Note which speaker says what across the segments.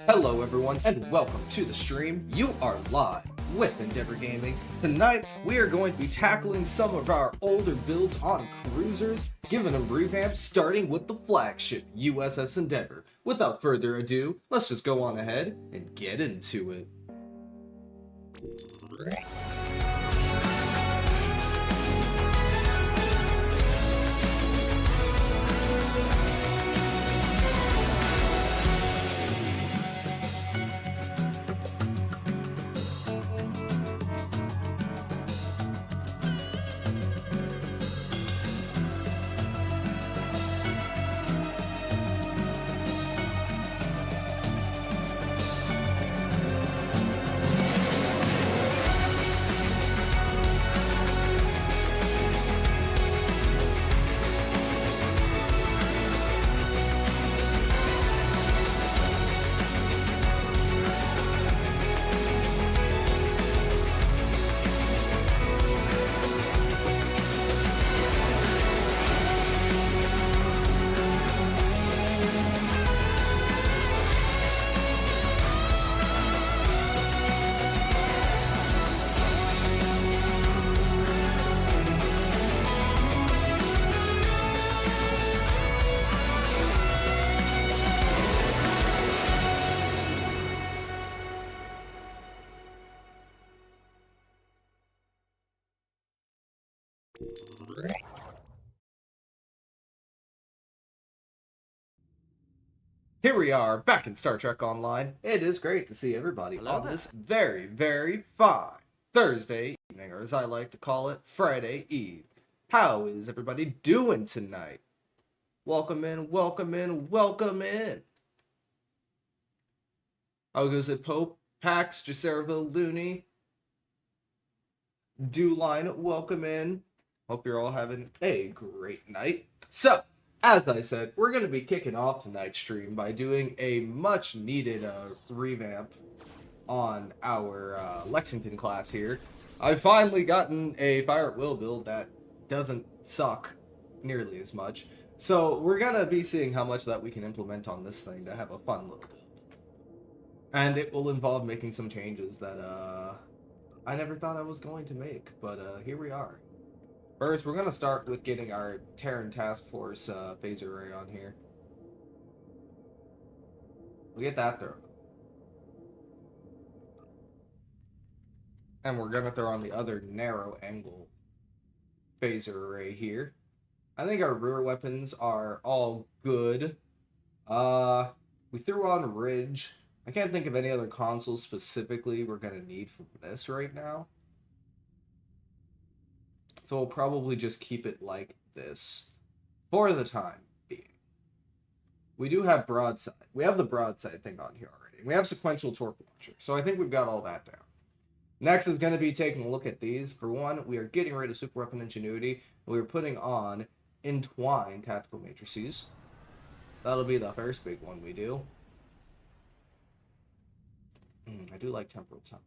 Speaker 1: Hello everyone and welcome to the stream. You are live with Endeavor Gaming. Tonight we are going to be tackling some of our older builds on cruisers, giving them revamps, starting with the flagship USS Endeavor. Without further ado, let's just go on ahead and get into it. Here we are, back in Star Trek Online. It is great to see everybody on this very, very fine Thursday evening, or as I like to call it, Friday Eve. How is everybody doing tonight? Welcome in, welcome in, welcome in. How goes it, Pope, Pax, Jacerville, Looney, Dewline, welcome in. Hope you're all having a great night. So, as I said, we're going to be kicking off tonight's stream by doing a much needed revamp on our Lexington class here. I've finally gotten a Fire at Will build that doesn't suck nearly as much. So we're going to be seeing how much that we can implement on this thing to have a fun little build. And it will involve making some changes that I never thought I was going to make, but here we are. First, we're going to start with getting our Terran Task Force phaser array on here. We'll get that thrown. And we're going to throw on the other narrow angle phaser array here. I think our rear weapons are all good. We threw on Ridge. I can't think of any other consoles specifically we're going to need for this right now. So we'll probably just keep it like this for the time being. We do have broadside. We have the broadside thing on here already. We have sequential torque launcher. So I think we've got all that down. Next is going to be taking a look at these. For one, we are getting rid of super weapon ingenuity. And we are putting on entwined tactical matrices. That'll be the first big one we do. I do like temporal time.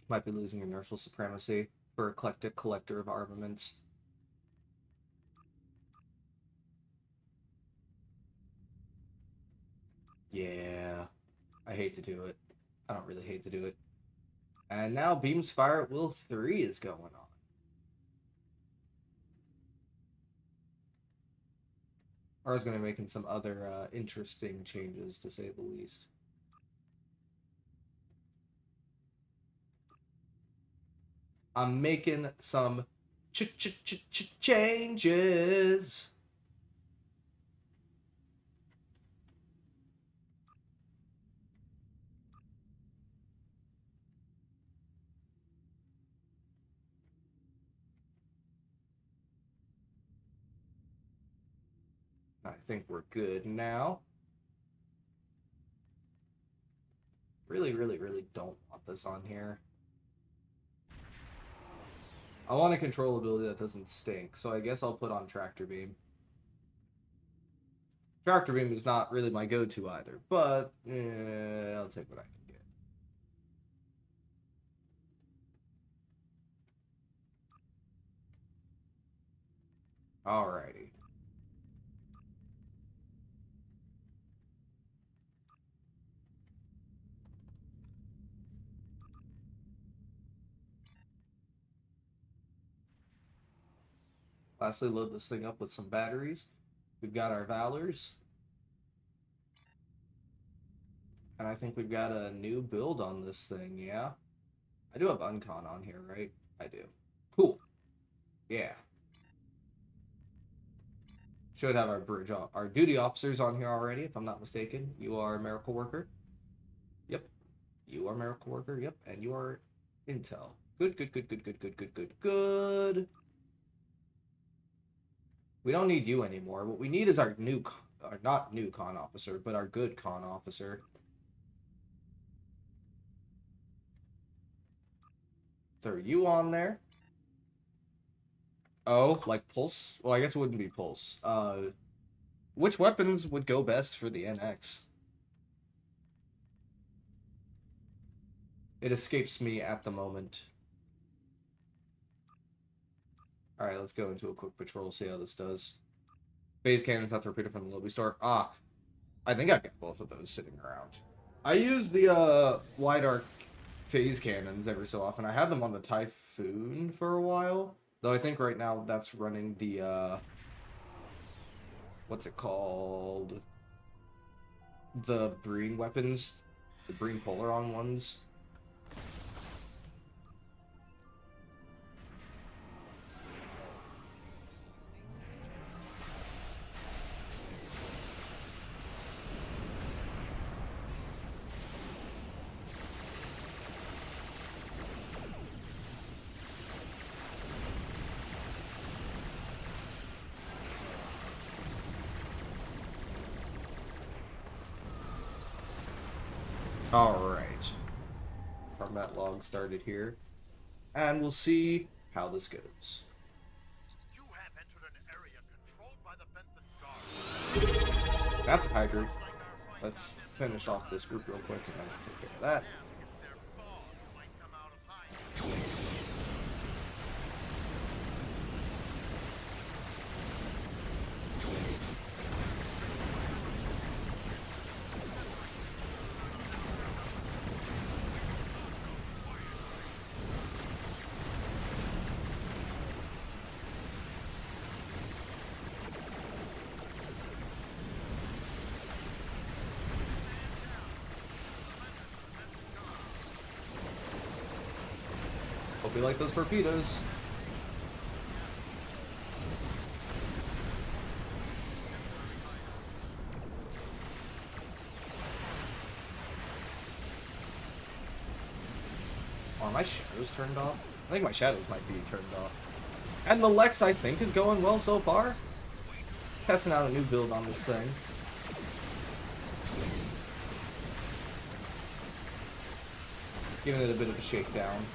Speaker 1: Might be losing inertial supremacy for eclectic collector of armaments. Yeah, I hate to do it. I don't really hate to do it. And now Beam's Fire at Will 3 is going on. I was going to be making some other interesting changes, to say the least. I'm making some changes. I think we're good now. Really don't want this on here. I want a control ability that doesn't stink, so I guess I'll put on Tractor Beam. Tractor Beam is not really my go-to either, but I'll take what I can get. Alrighty. Lastly, load this thing up with some batteries. We've got our Valors. And I think we've got a new build on this thing, yeah? I do have Uncon on here, right? I do. Cool. Yeah. Should have our duty officers on here already, if I'm not mistaken. You are a Miracle Worker. Yep. You are a Miracle Worker, yep. And you are Intel. Good. We don't need you anymore. What we need is our not new con officer, but our good con officer. So are you on there? Oh, like Pulse? Well, I guess it wouldn't be Pulse. Which weapons would go best for the NX? It escapes me at the moment. Alright, let's go into a quick patrol, see how this does. Phase cannons have to repeat it from the lobby store. Ah, I think I've got both of those sitting around. I use the wide arc phase cannons every so often. I had them on the Typhoon for a while, though I think right now that's running the what's it called? the Breen weapons, the Breen Polaron ones. Alright. Combat log started here. And we'll see how this goes.
Speaker 2: You have entered an area controlled by the Benthic Guard.
Speaker 1: That's a Hydra. Let's finish off this group real quick and then take care of that.
Speaker 2: If their fog might come out of hiding.
Speaker 1: Hope you like those torpedoes. Are my shadows turned off? I think my shadows might be turned off. And the Lex, I think, is going well so far. Testing out a new build on this thing. Giving it a bit of a shakedown.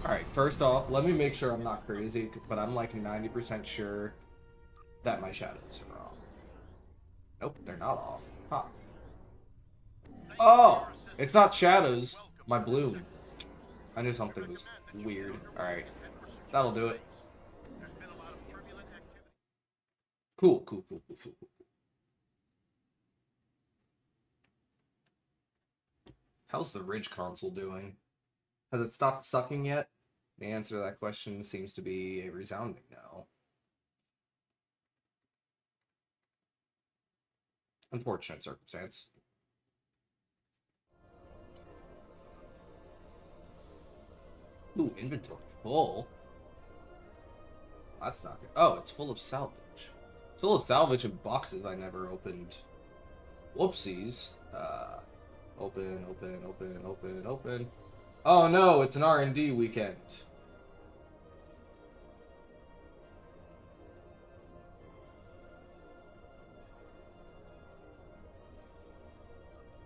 Speaker 1: Alright, first off, let me make sure I'm not crazy, but I'm like 90% sure that my shadows are off. Nope, they're not off. Huh. Oh! It's not shadows, my bloom. I knew something was weird. Alright, that'll do it. Cool, cool, cool, cool, cool, cool. How's the Ridge console doing? Has it stopped sucking yet? The answer to that question seems to be a resounding no. Unfortunate circumstance. Ooh, inventory full. That's not good. Oh, it's full of salvage. It's full of salvage and boxes I never opened. Whoopsies. Open, open, open, open, open. Oh no, it's an R&D weekend.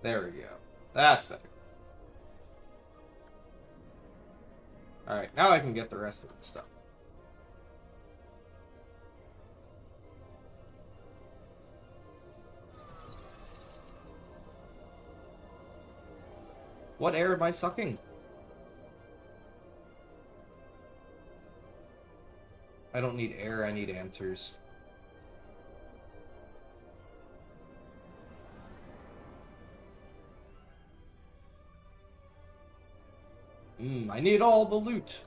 Speaker 1: There we go. That's better. Alright, now I can get the rest of the stuff. What air am I sucking? I don't need air, I need answers. I need all the loot.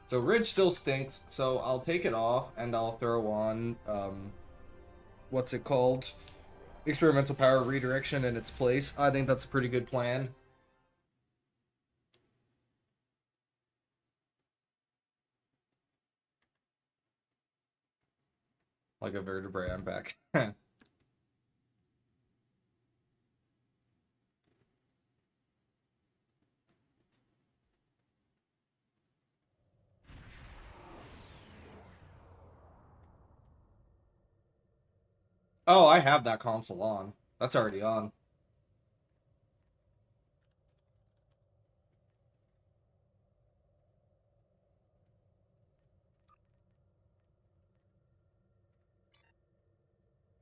Speaker 1: So Ridge still stinks, so I'll take it off and I'll throw on, what's it called? Experimental power redirection in its place. I think that's a pretty good plan. Like a vertebrae, I'm back. Oh, I have that console on. That's already on.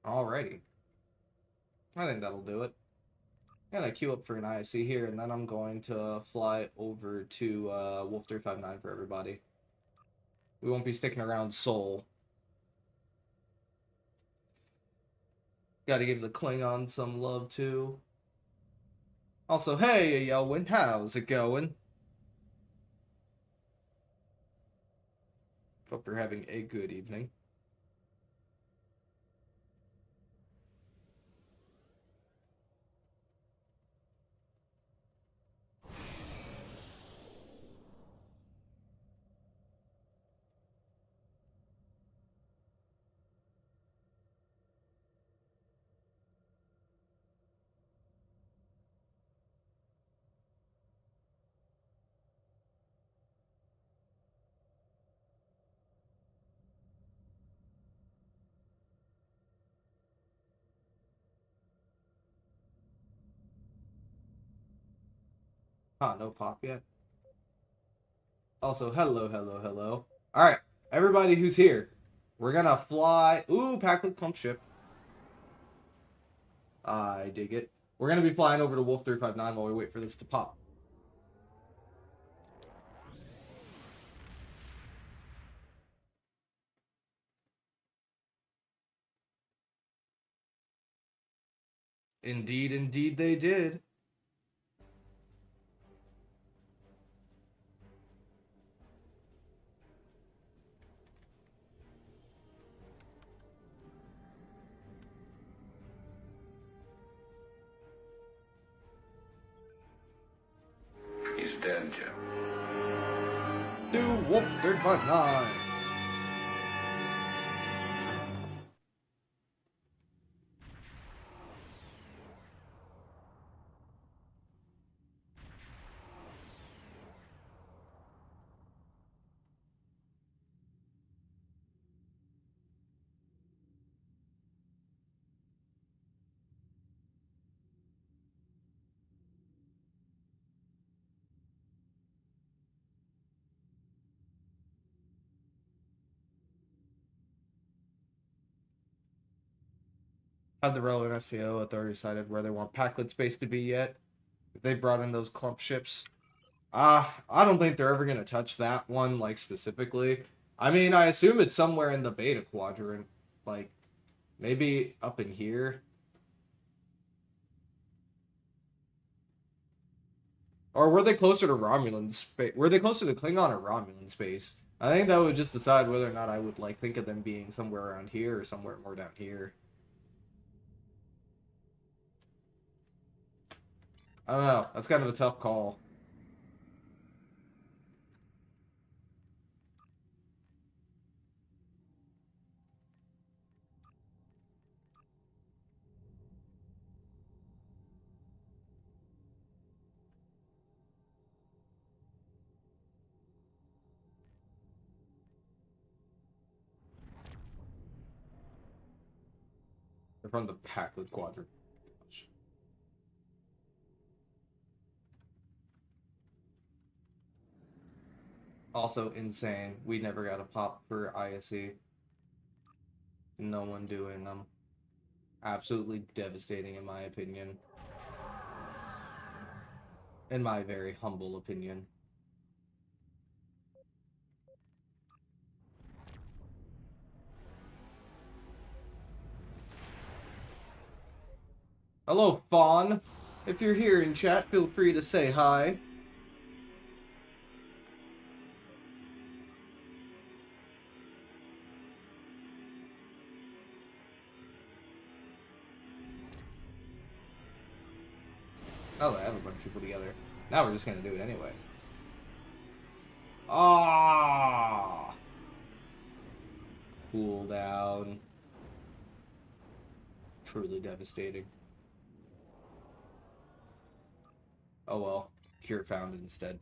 Speaker 1: Alrighty. I think that'll do it. I'm gonna queue up for an ISC here, and then I'm going to fly over to Wolf 359 for everybody. We won't be sticking around Seoul. Gotta give the Klingon some love, too. Also, hey, Yelwin, how's it going? Hope you're having a good evening. Ah, no pop yet. Also, hello. Alright, everybody who's here, we're gonna fly... Ooh, Packlet Clump Ship. I dig it. We're gonna be flying over to Wolf 359 while we wait for this to pop. Indeed they did.
Speaker 3: He's dead, Jim.
Speaker 1: To Wolf 359. Have the relevant STO authority decided where they want Packlet space to be yet? If they brought in those clump ships. I don't think they're ever going to touch that one, like, specifically. I mean, I assume it's somewhere in the beta quadrant. Like, maybe up in here. Or were they closer to Romulan space? Were they closer to Klingon or Romulan space? I think that would just decide whether or not I would, like, think of them being somewhere around here or somewhere more down here. I don't know. That's kind of a tough call. They're from the Packlet quadrant. Also insane. We never got a pop for ISE. No one doing them. Absolutely devastating in my opinion. In my very humble opinion. Hello, Fawn. If you're here in chat, feel free to say hi. Oh, I have a bunch of people together. Now we're just gonna do it anyway. Ah! Cool down. Truly devastating. Oh well. Cure found instead.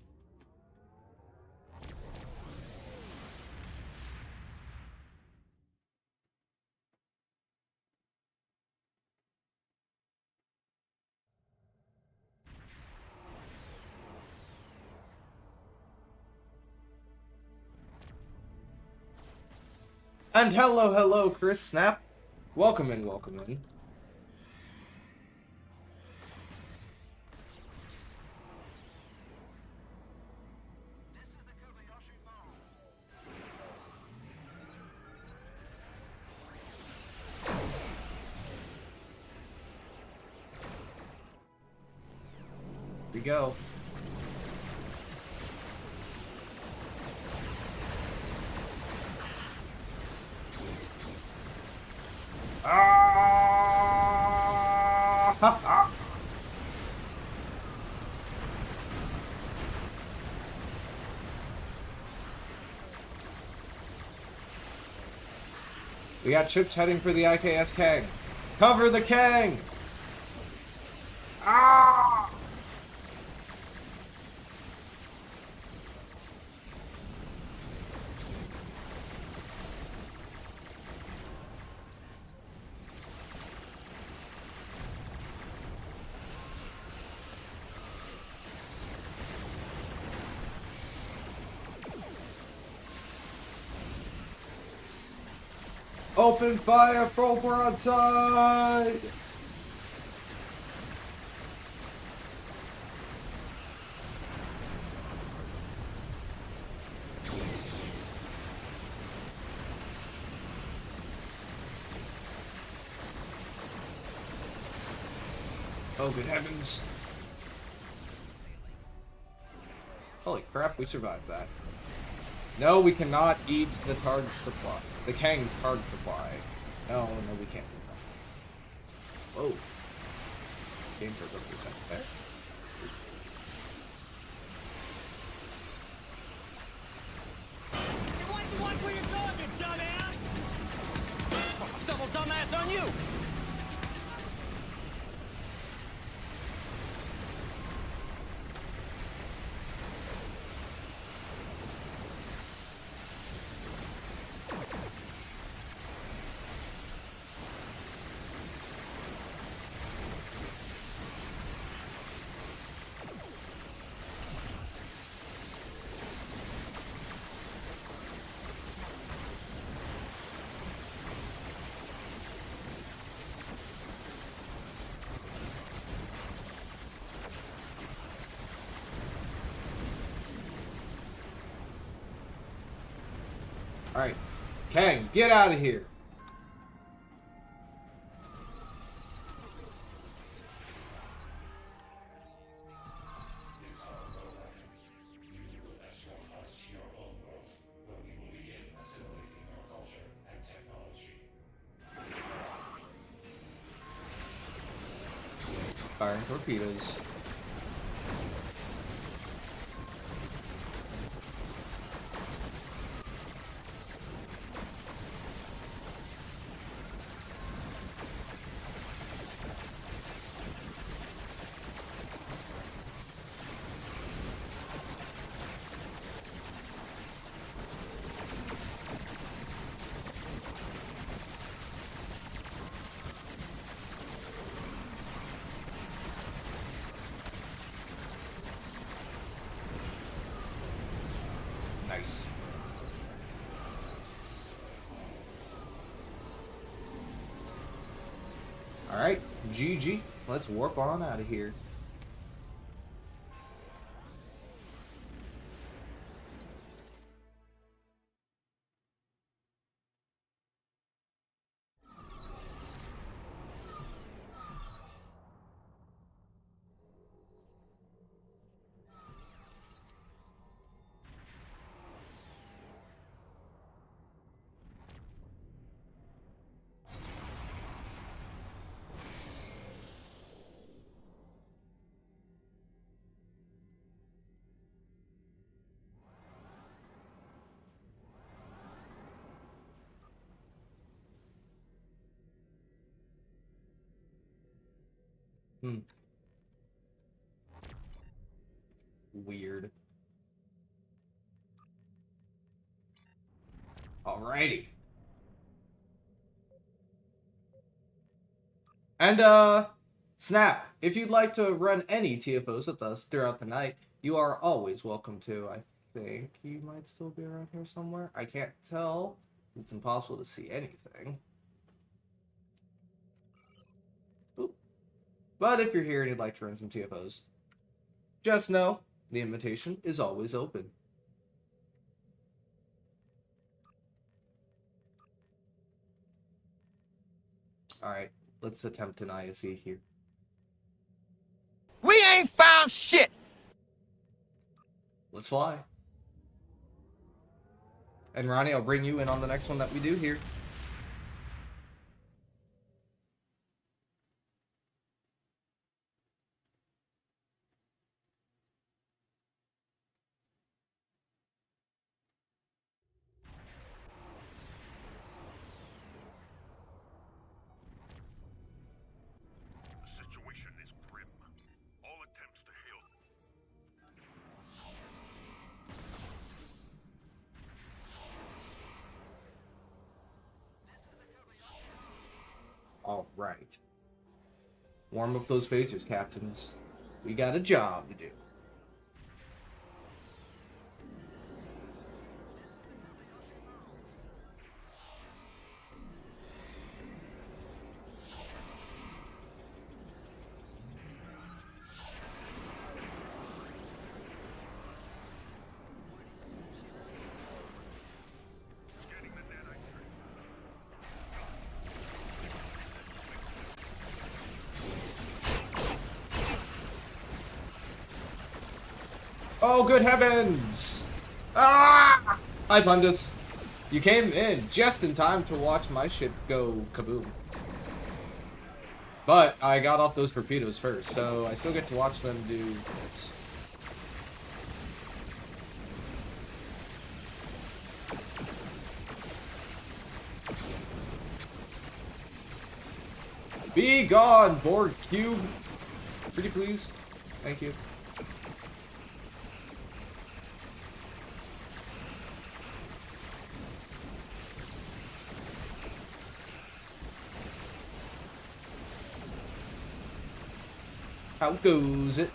Speaker 1: And hello, Chris Snap. Welcome in, welcome in. we go. Ah! Ha, ha. We got chips heading for the IKS Kang. Cover the Kang! Ah! Open fire from broadside! Oh, good heavens. Holy crap, we survived that. No, we cannot eat the target supply. The Kang's target supply. No, we can't do that. Whoa. Game for a second there.
Speaker 4: Watch where you're going, you dumbass! Double dumbass on you!
Speaker 1: Alright. Kang, get out of here. Firing torpedoes. Nice. Alright, GG. Let's warp on out of here. Weird. Alrighty. And, Snap, if you'd like to run any TFOs with us throughout the night, you are always welcome to. I think you might still be around here somewhere. I can't tell. It's impossible to see anything. Oop. But if you're here and you'd like to run some TFOs, just know the invitation is always open. Alright, let's attempt an ISE here.
Speaker 4: We ain't found dumb shit!
Speaker 1: Let's fly. And Ronnie, I'll bring you in on the next one that we do here.
Speaker 2: The situation is grim. All attempts to hail.
Speaker 1: All right. Warm up those phasers, captains. We got a job to do.
Speaker 2: Scanning the nanite tree.
Speaker 1: Oh, good heavens! Ah! Hi, Pundus. You came in just in time to watch my ship go kaboom. But I got off those torpedoes first, so I still get to watch them do this. Be gone, Borg Cube! Pretty please. Thank you. How goes it?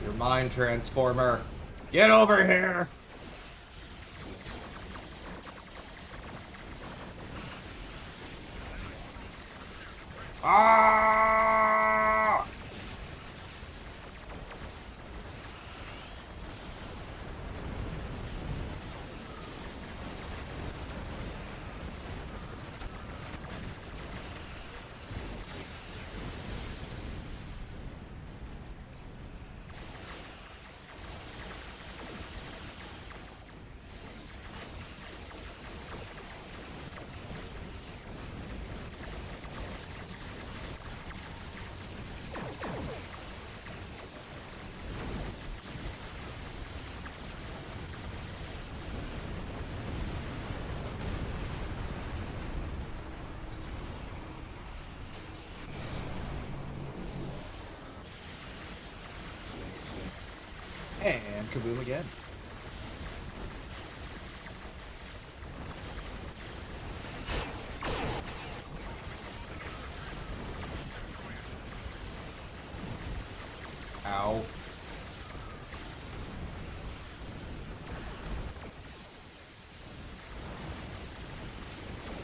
Speaker 1: Your mind transformer. Get over here! Ah! And kaboom again. Ow.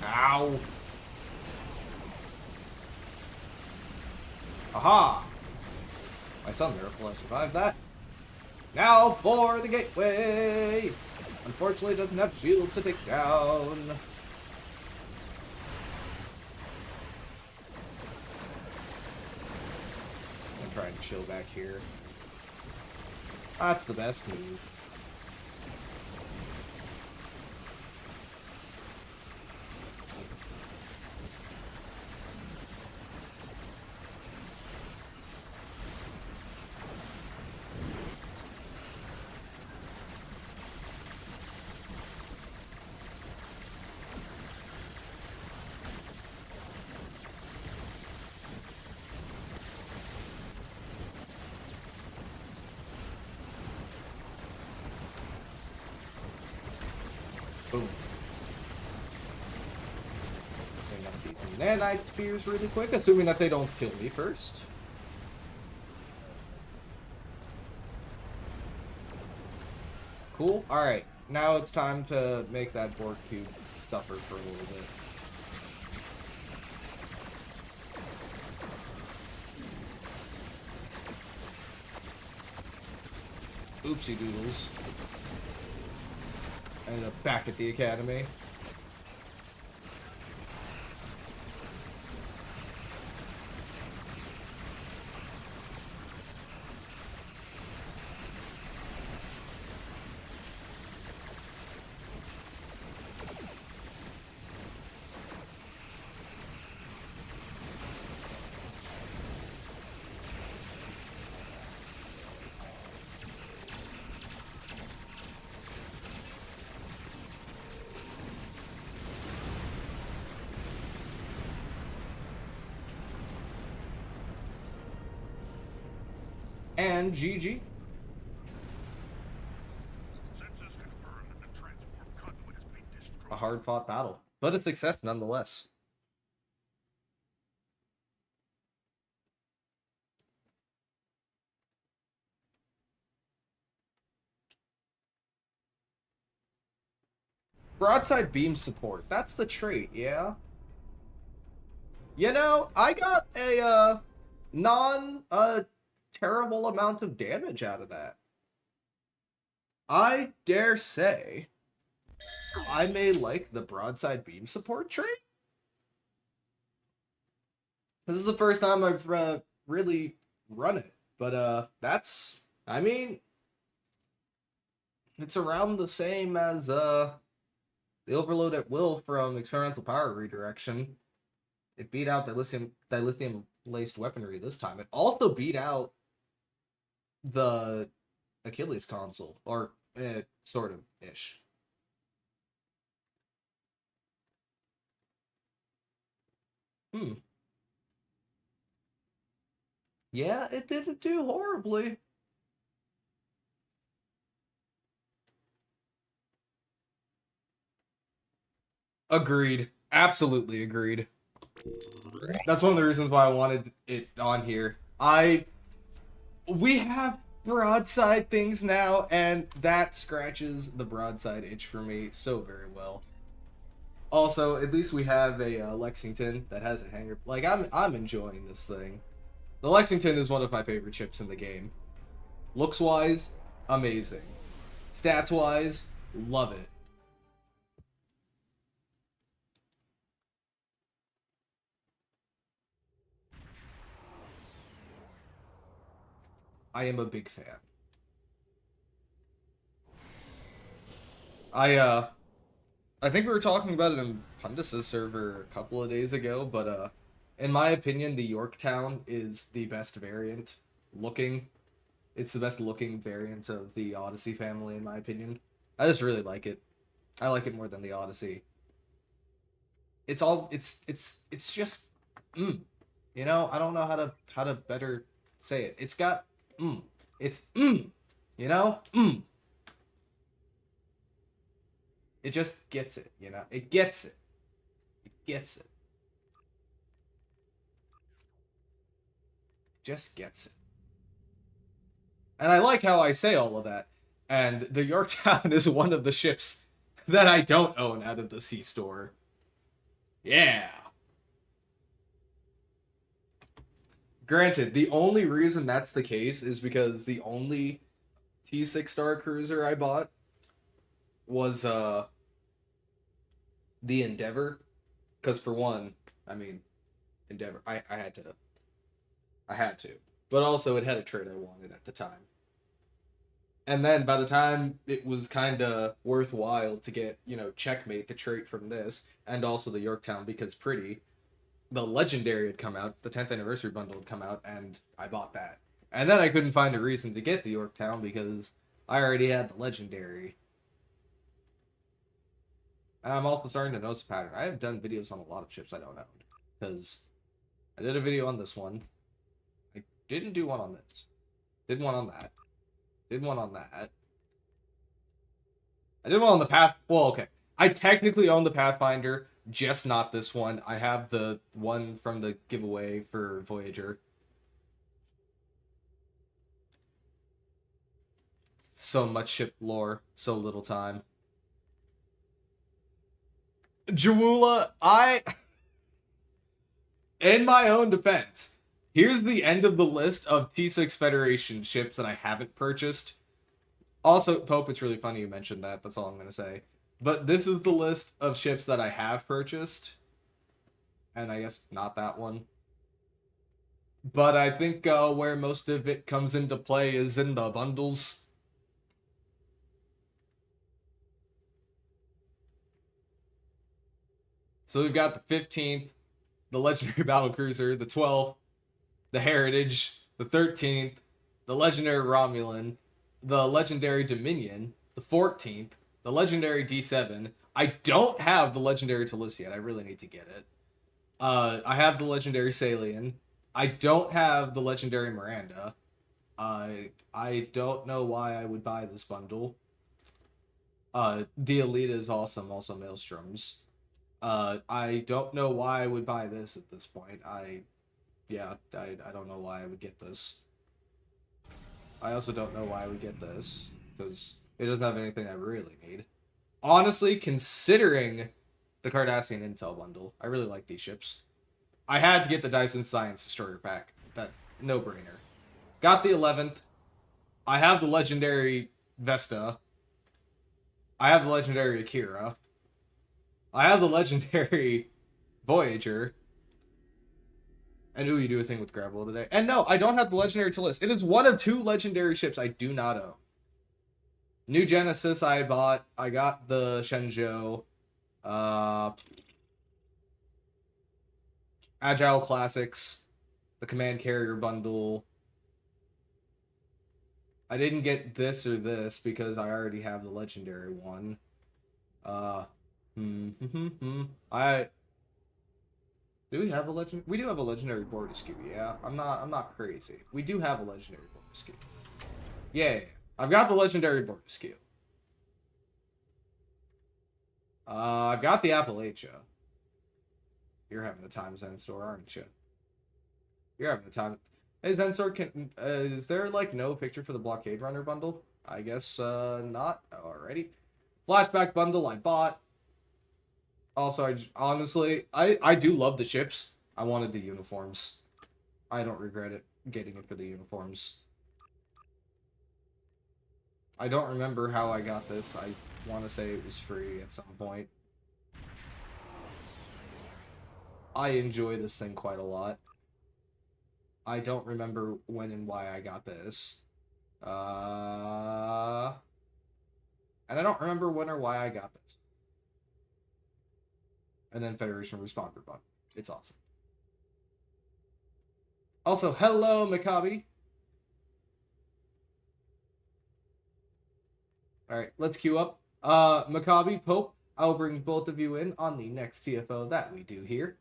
Speaker 1: Ow. Aha! My son miracle, I survived that. Now for the gateway! Unfortunately, it doesn't have shields to take down. I'm trying to chill back here. That's the best move. Boom. Bring up these nanite spears really quick, assuming that they don't kill me first. Cool. Alright, now it's time to make that Borg cube suffer for a little bit. Oopsie doodles. Ended up back at the academy. And GG.
Speaker 2: Sensors confirm that the transport conduit has been destroyed.
Speaker 1: A hard-fought battle, but a success nonetheless. Broadside beam support. That's the trait, yeah? You know, I got a, terrible amount of damage out of that. I dare say I may like the broadside beam support trait. This is the first time I've really run it, but that's, I mean, it's around the same as the overload at will from experimental power redirection. It beat out dilithium laced weaponry this time. It also beat out the Achilles console, or sort of ish. Yeah, it didn't do horribly. Agreed. Absolutely agreed. That's one of the reasons why I wanted it on here. We have broadside things now, and that scratches the broadside itch for me so very well. Also, at least we have a Lexington that has a hanger. Like, I'm enjoying this thing. The Lexington is one of my favorite ships in the game. Looks-wise, amazing. Stats-wise, love it. I am a big fan. I think we were talking about it in Pundus' server a couple of days ago, but in my opinion, the Yorktown is the best variant looking. It's the best looking variant of the Odyssey family, in my opinion. I just really like it. I like it more than the Odyssey. It's just, you know, I don't know how to better say it. It's got, it's, you know, It just gets it, you know? It gets it. It gets it. Just gets it. And I like how I say all of that. And the Yorktown is one of the ships that I don't own out of the Sea Store. Yeah. Granted, the only reason that's the case is because the only T6 star cruiser I bought was the Endeavor. Because for one, I mean, Endeavor, I had to. But also it had a trait I wanted at the time. And then by the time it was kind of worthwhile to get, you know, Checkmate, the trait from this, and also the Yorktown because pretty, the Legendary had come out, the 10th anniversary bundle had come out, and I bought that. And then I couldn't find a reason to get the Yorktown because I already had the Legendary. And I'm also starting to notice a pattern. I have done videos on a lot of ships I don't own. Because I did a video on this one. I didn't do one on this. Did one on that. Did one on that. I did one on the Path... Well, okay. I technically own the Pathfinder, just not this one. I have the one from the giveaway for Voyager. So much ship lore, so little time. Jawula, in my own defense, here's the end of the list of T6 Federation ships that I haven't purchased. Also, Pope, it's really funny you mentioned that. That's all I'm going to say. But this is the list of ships that I have purchased. And I guess not that one. But I think where most of it comes into play is in the bundles. So we've got the 15th, the Legendary Battlecruiser, the 12th, the Heritage, the 13th, the Legendary Romulan, the Legendary Dominion, the 14th, the Legendary D7. I don't have the Legendary Talus yet. I really need to get it. I have the Legendary Salian. I don't have the Legendary Miranda. I don't know why I would buy this bundle. The Elite is awesome, also Maelstroms. I don't know why I would buy this at this point. I don't know why I would get this. I also don't know why I would get this, because it doesn't have anything I really need. Honestly, considering the Cardassian Intel bundle, I really like these ships. I had to get the Dyson Science Destroyer pack. That, no-brainer. Got the 11th. I have the Legendary Vesta. I have the Legendary Akira. I have the Legendary Voyager. And ooh, you do a thing with Gravel today. And no, I don't have the Legendary Talus. It is one of 2 legendary ships I do not own. New Genesis I bought. I got the Shenzhou. Agile Classics. The Command Carrier bundle. I didn't get this or this because I already have the legendary one. Do we have a legend? We do have a legendary Bordeaux, yeah. I'm not crazy. We do have a legendary Bordeaux. Yeah. I've got the legendary Bordeaux. I've got the Appalachia. You're having a time, Zenstor, aren't you? You're having a time. Hey, Zensor, is there, like, no picture for the Blockade Runner bundle? I guess, not. Alrighty. Flashback bundle I bought. Also, honestly, I do love the ships. I wanted the uniforms. I don't regret it getting it for the uniforms. I don't remember how I got this. I want to say it was free at some point. I enjoy this thing quite a lot. I don't remember when and why I got this. And I don't remember when or why I got this. And then Federation Responder button. It's awesome. Also, hello, Maccabi. Alright, let's queue up. Maccabi, Pope, I'll bring both of you in on the next TFO that we do here.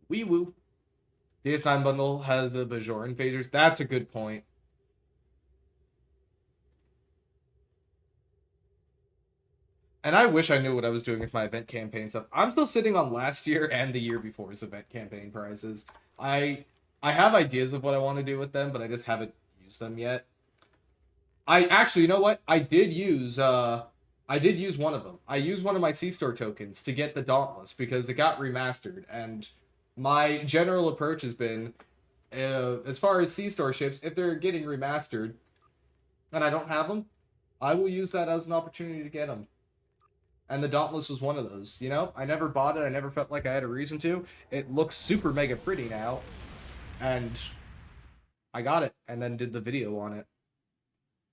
Speaker 1: Wee woo. The S9 bundle has the Bajoran phasers. That's a good point. And I wish I knew what I was doing with my event campaign stuff. I'm still sitting on last year and the year before's event campaign prizes. I have ideas of what I want to do with them, but I just haven't used them yet. I actually, you know what? I did use one of them. I used one of my C-Store tokens to get the Dauntless because it got remastered, and my general approach has been, as far as C-Store ships, if they're getting remastered and I don't have them, I will use that as an opportunity to get them. And the Dauntless was one of those, you know? I never bought it, I never felt like I had a reason to. It looks super mega pretty now, and I got it, and then did the video on it.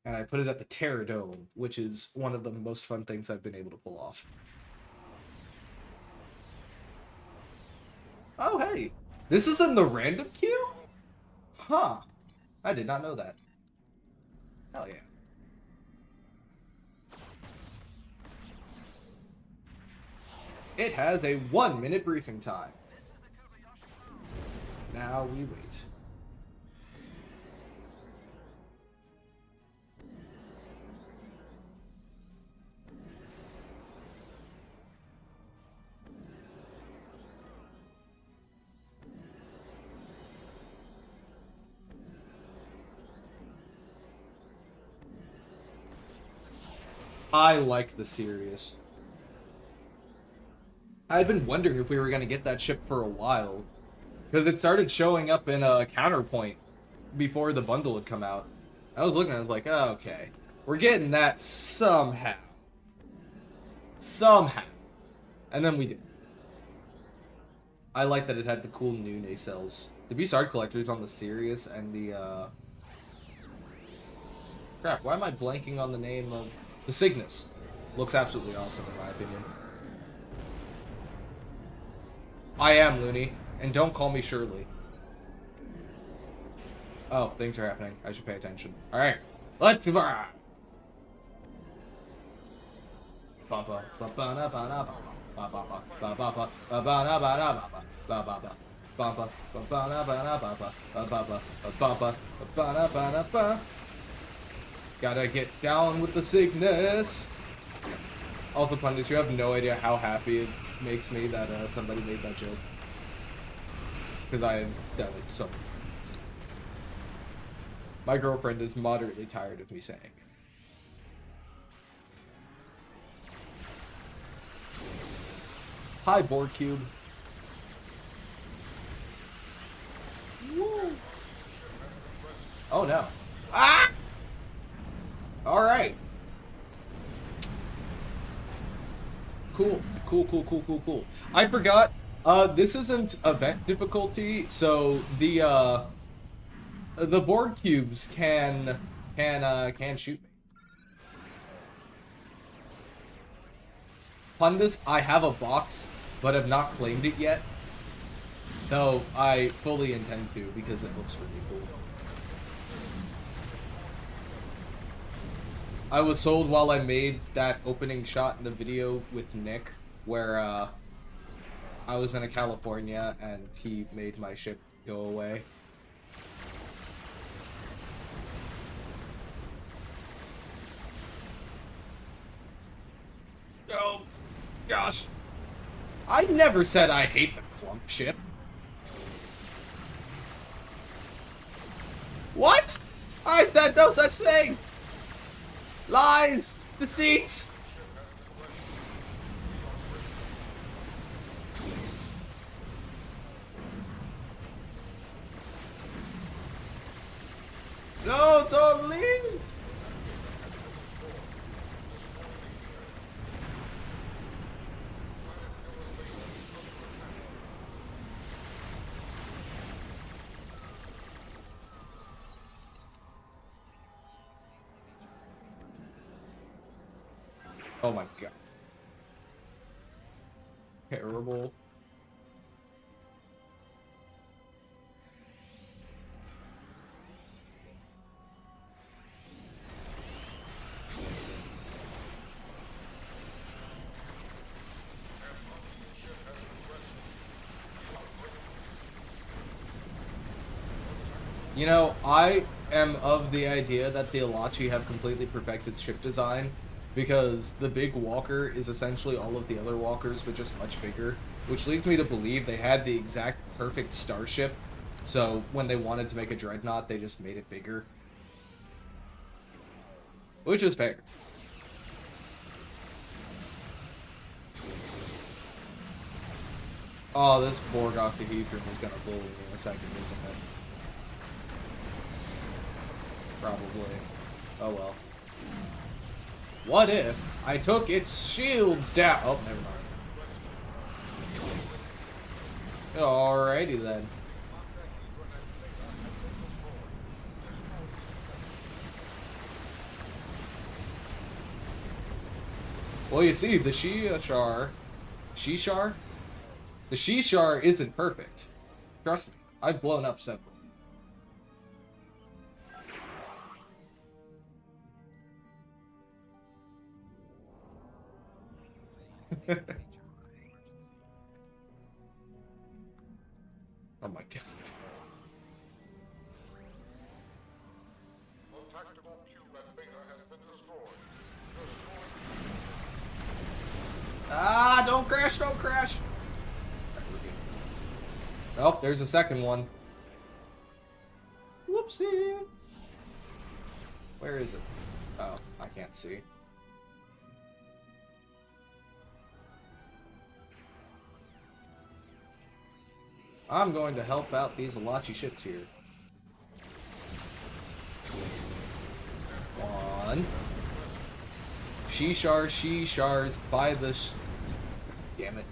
Speaker 1: And I put it at the Terror Dome, which is one of the most fun things I've been able to pull off. Oh, hey! This is in the random queue? Huh. I did not know that. Hell yeah. It has a 1-minute briefing time. Now we wait. I like the Sirius. I'd been wondering if we were going to get that ship for a while. Because it started showing up in a Counterpoint before the bundle had come out. I was looking at it, I was like, oh, okay. We're getting that somehow. Somehow. And then we did. I like that it had the cool new nacelles. The Beast Art Collectors on the Sirius and the, Crap, why am I blanking on the name of... The Cygnus. Looks absolutely awesome, in my opinion. I am Looney, and don't call me Shirley. Oh, things are happening. I should pay attention. Alright, let's go! Gotta get down with the Cygnus. Also, pundits, you have no idea how happy it makes me that somebody made that joke. Because I have done it so many times. My girlfriend is moderately tired of me saying it. Hi, Board Cube. Woo. Oh no. Ah! Alright. Cool. Cool. I forgot, this isn't event difficulty, so the board cubes can shoot me. Pundus, I have a box, but have not claimed it yet. Though I fully intend to, because it looks really cool. I was sold while I made that opening shot in the video with Nick, where I was in California and he made my ship go away. Oh, gosh. I never said I hate the clump ship. What? I said no such thing! Lies! Deceit! No, don't leave! Oh my god. Terrible. You know, I am of the idea that the Alachi have completely perfected ship design, because the big walker is essentially all of the other walkers, but just much bigger, which leads me to believe they had the exact perfect starship, so when they wanted to make a dreadnought, they just made it bigger. Which is fair. Oh, this Borg octahedron is gonna bully me in a second, isn't it? Probably. Oh well. What if I took its shields down? Oh, never mind. Alrighty then. Well, you see, the Shishar isn't perfect. Trust me, I've blown up several. Oh my god. Ah, don't crash, don't crash. Oh, there's a second one. Whoopsie. Where is it? Oh, I can't see. I'm going to help out these Alachi ships here. One. She-shars by the... Damn it.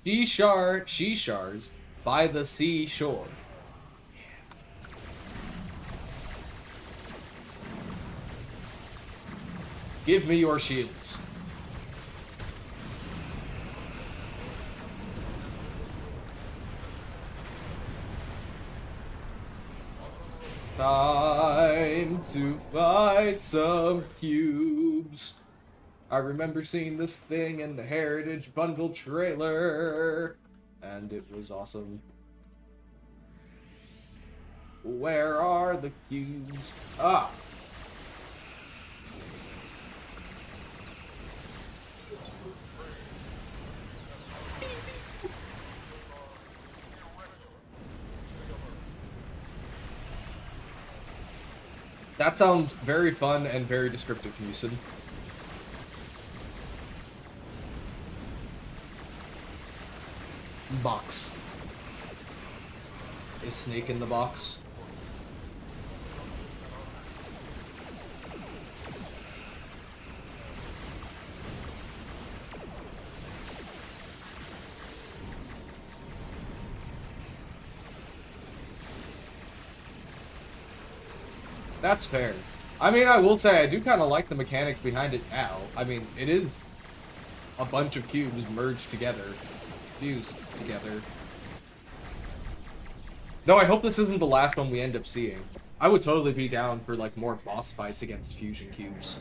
Speaker 1: She-shars by the seashore. Give me your shields. Time to fight some cubes. I remember seeing this thing in the Heritage Bundle trailer, and it was awesome. Where are the cubes? Ah! That sounds very fun and very descriptive, Houston. Box. Is Snake in the box? That's fair. I mean, I will say, I do kind of like the mechanics behind it now. I mean, it is a bunch of cubes merged together, fused together. No, I hope this isn't the last one we end up seeing. I would totally be down for, like, more boss fights against fusion cubes.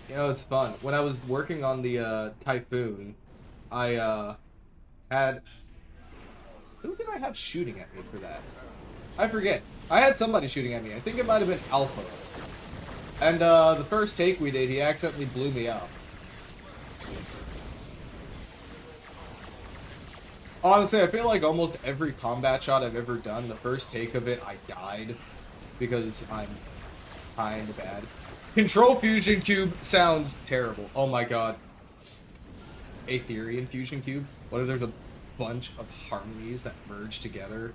Speaker 1: You know, it's fun. When I was working on the, Typhoon, I, had... Who did I have shooting at me for that? I forget. I had somebody shooting at me. I think it might have been Alpha. And, the first take we did, he accidentally blew me up. Honestly, I feel like almost every combat shot I've ever done, the first take of it, I died. Because I'm kinda bad. Control Fusion Cube sounds terrible. Oh my god. Aetherian Fusion Cube? What if there's a bunch of harmonies that merge together?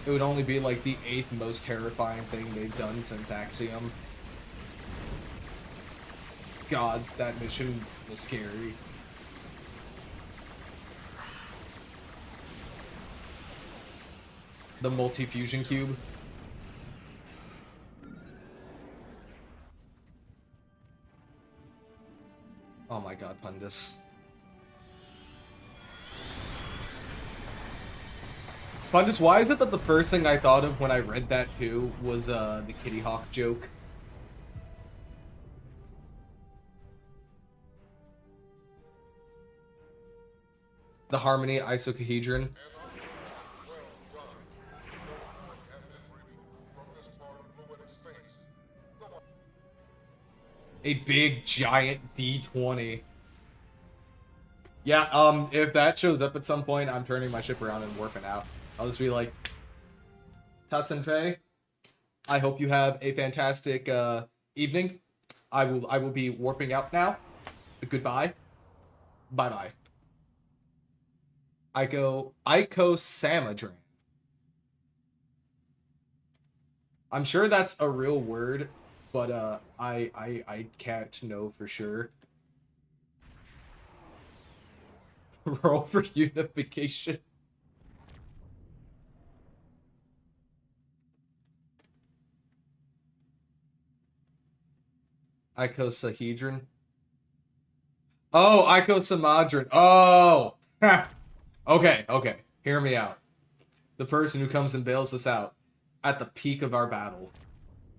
Speaker 1: It would only be like the 8th most terrifying thing they've done since Axiom. God, that mission was scary. The multi-fusion cube. Oh my god, Pundus. Pundus, why is it that the first thing I thought of when I read that too was the Kitty Hawk joke? The Harmony Isocahedron. A big, giant D20. Yeah, if that shows up at some point, I'm turning my ship around and warping out. I'll just be like, Tuss and Faye, I hope you have a fantastic evening. I will be warping out now. Goodbye. Bye-bye. Icosamadran. I'm sure that's a real word, but I can't know for sure. Roll for unification. Icosahedron. Oh, Icosamadron. Oh! Okay. Hear me out. The person who comes and bails us out at the peak of our battle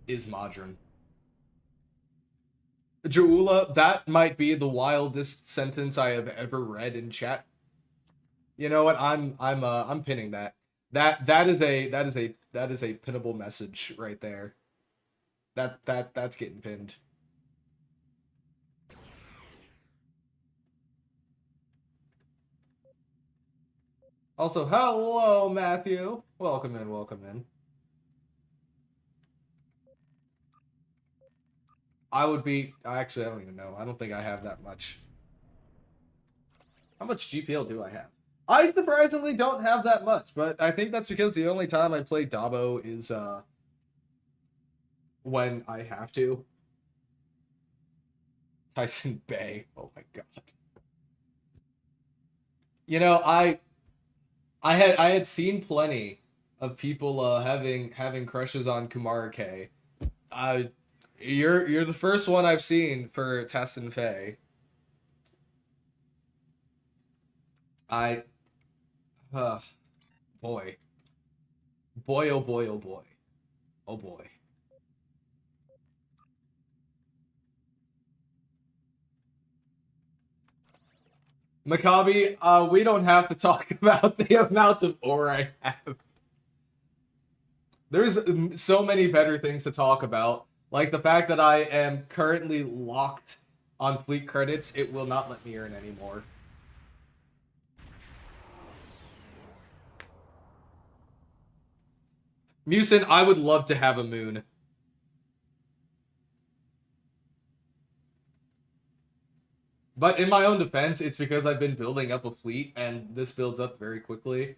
Speaker 1: is Madron. Jaula, that might be the wildest sentence I have ever read in chat. You know what? I'm pinning that. That is a pinnable message right there. That's getting pinned. Also, hello, Matthew. Welcome in. I would be... Actually, I don't even know. I don't think I have that much. How much GPL do I have? I surprisingly don't have that much, but I think that's because the only time I play Dabo is when I have to. Tyson Bay. Oh my god. You know, I had seen plenty of people having crushes on Kumara K. You're the first one I've seen for Tyson Faye. Boy. Boy, oh boy, oh boy. Oh boy. Maccabi, we don't have to talk about the amount of ore I have. There's so many better things to talk about. Like the fact that I am currently locked on fleet credits, it will not let me earn anymore. Musin, I would love to have a moon. But in my own defense, it's because I've been building up a fleet, and this builds up very quickly.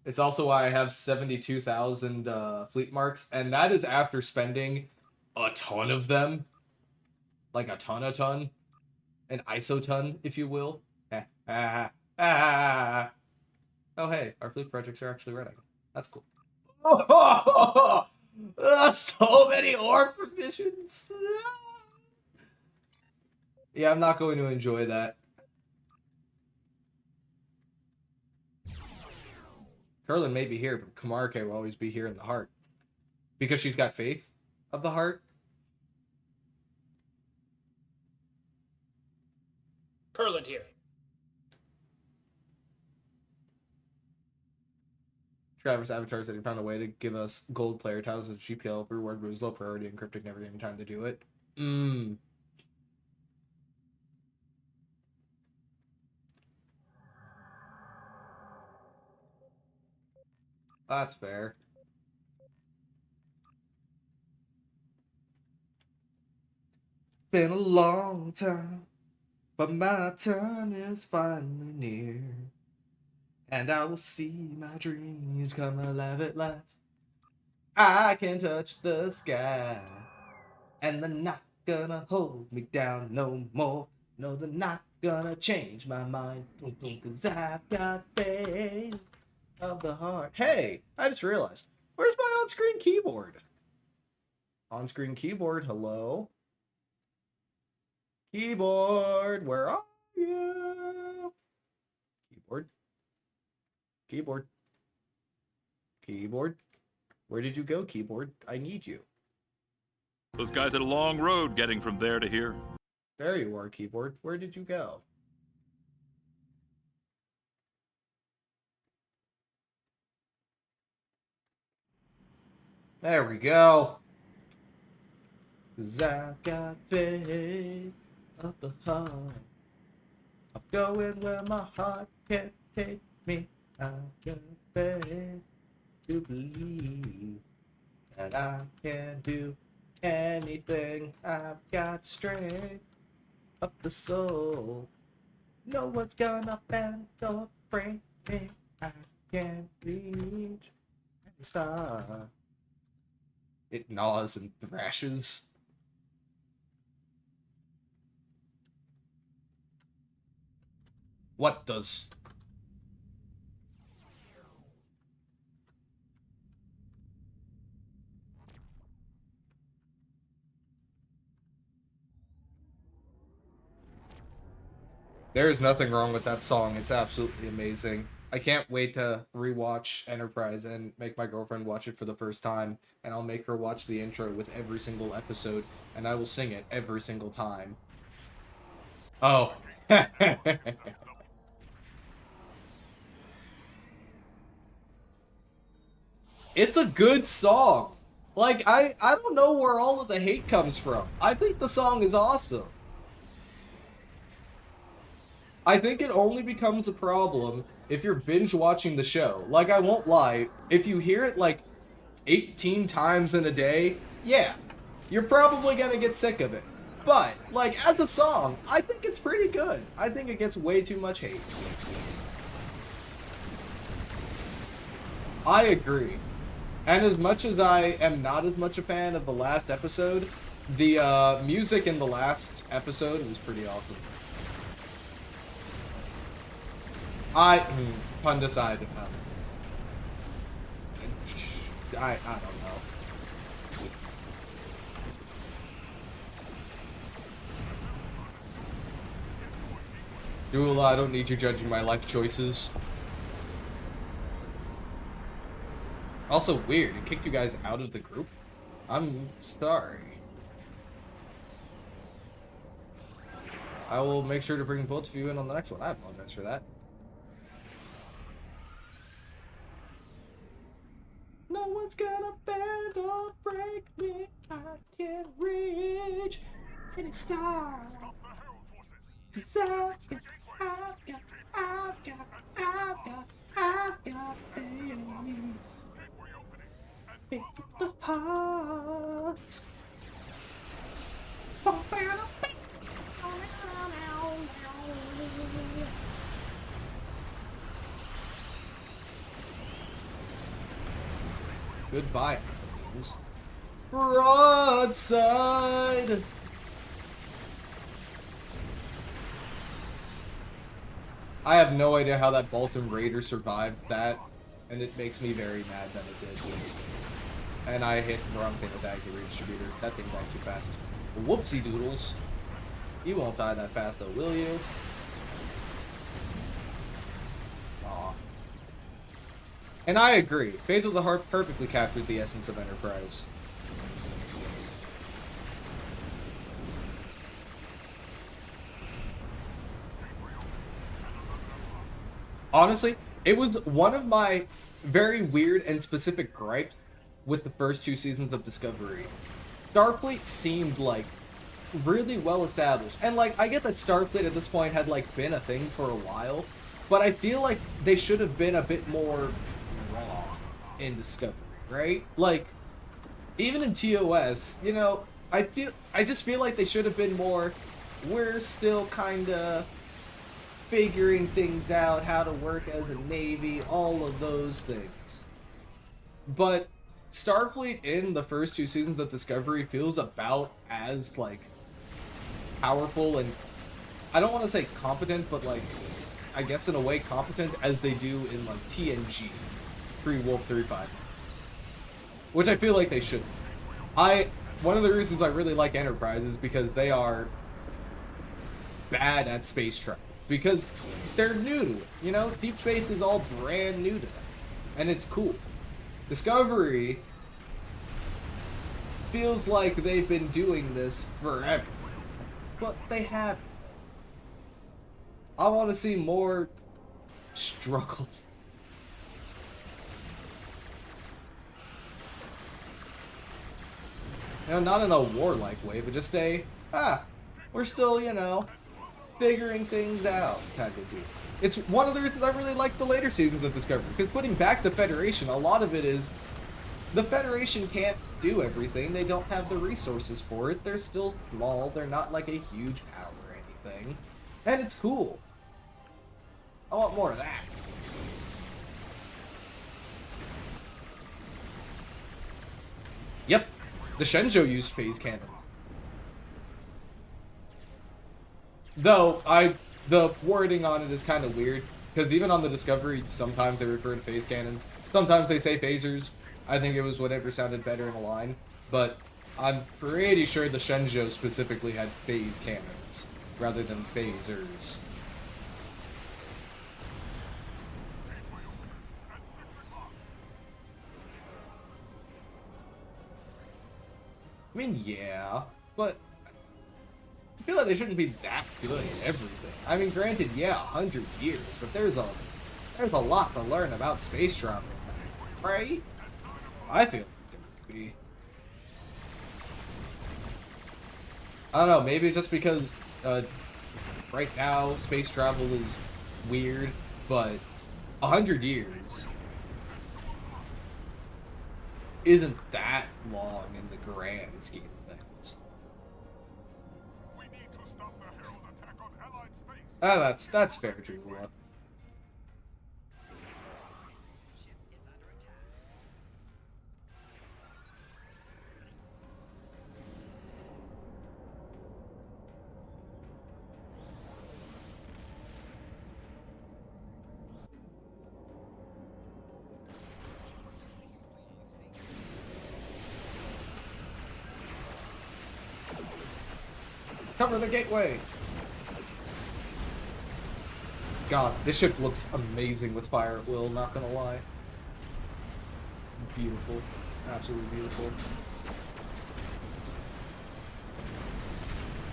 Speaker 1: It's also why I have 72,000 fleet marks, and that is after spending a ton of them. Like a ton. An isoton, if you will. Oh hey, our fleet projects are actually running. That's cool. So many ore provisions. Yeah, I'm not going to enjoy that. Curlin may be here, but Kamarke will always be here in the heart. Because she's got faith of the heart.
Speaker 4: Curlin here.
Speaker 1: Travis Avatar said he found a way to give us gold player titles as GPL reward was low priority and Cryptic never gave time to do it. That's fair. Been a long time, but my time is finally near. And I will see my dreams come alive at last. I can touch the sky. And they're not gonna hold me down no more. No, they're not gonna change my mind. Cause I've got faith of the heart. Hey, I just realized. Where's my on-screen keyboard? On-screen keyboard, hello? Keyboard, where are you? Keyboard. Keyboard. Keyboard. Where did you go, keyboard? I need you.
Speaker 5: Those guys had a long road getting from there to here.
Speaker 1: There you are, keyboard. Where did you go? There we go. 'Cause I've got faith of the heart. I'm going where my heart can't take me. I've got faith to believe that I can do anything. I've got strength of the soul. No one's gonna bend or break me. I can reach the star. It gnaws and thrashes. What does? There is nothing wrong with that song. It's absolutely amazing. I can't wait to rewatch Enterprise and make my girlfriend watch it for the first time, and I'll make her watch the intro with every single episode, and I will sing it every single time. Oh. It's a good song. Like, I don't know where all of the hate comes from. I think the song is awesome. I think it only becomes a problem if you're binge watching the show. Like, I won't lie, if you hear it like 18 times in a day, yeah, you're probably gonna get sick of it. But, like, as a song, I think it's pretty good. I think it gets way too much hate. I agree. And as much as I am not as much a fan of the last episode, the music in the last episode was pretty awesome. Pun decided. I don't know. Dula, I don't need you judging my life choices. Also weird, it kicked you guys out of the group? I'm sorry. I will make sure to bring both of you in on the next one. I apologize for that. No one's gonna bend or break me. I can reach any star. 'Cause I've got faith. Faith with the heart. Goodbye, Athens. Broadside! I have no idea how that Bolton Raider survived that, and it makes me very mad that it did. And I hit the wrong thing with that redistributor. That thing died too fast. Whoopsie doodles. You won't die that fast though, will you? Aw. And I agree. Faith of the Heart perfectly captured the essence of Enterprise. Honestly, it was one of my very weird and specific gripes with the first 2 seasons of Discovery. Starfleet seemed like really well established. And like, I get that Starfleet at this point had like been a thing for a while, but I feel like they should have been a bit more raw in Discovery, right? Like, even in TOS, you know, I just feel like they should have been more, we're still kinda figuring things out, how to work as a Navy, all of those things. But Starfleet in the first 2 seasons of Discovery feels about as, like, powerful and, I don't want to say competent, but, like, I guess in a way competent as they do in, like, TNG, pre-Wolf 3.5. Which I feel like they should. One of the reasons I really like Enterprise is because they are bad at space travel. Because they're new to it, you know? Deep space is all brand new to them. And it's cool. Discovery feels like they've been doing this forever. But they haven't. I want to see more struggle. You know, not in a warlike way, but just we're still, you know, figuring things out kind of deal. It's one of the reasons I really like the later seasons of Discovery, because putting back the Federation, a lot of it is the Federation can't do everything. They don't have the resources for it. They're still small. They're not like a huge power or anything. And it's cool. I want more of that. Yep. The Shenzhou used phase cannons. Though, the wording on it is kind of weird, because even on the Discovery, sometimes they refer to phase cannons. Sometimes they say phasers. I think it was whatever sounded better in a line. But I'm pretty sure the Shenzhou specifically had phase cannons, rather than phasers. I mean, yeah, but I feel like they shouldn't be that good at everything. I mean, granted, yeah, 100 years, but there's a lot to learn about space travel, right? I feel like there would be. I don't know, maybe it's just because right now space travel is weird, but 100 years isn't that long in the grand scheme of things. That's fair, Julia. Cover the gateway! God, this ship looks amazing with fire at will, not gonna lie. Beautiful. Absolutely beautiful.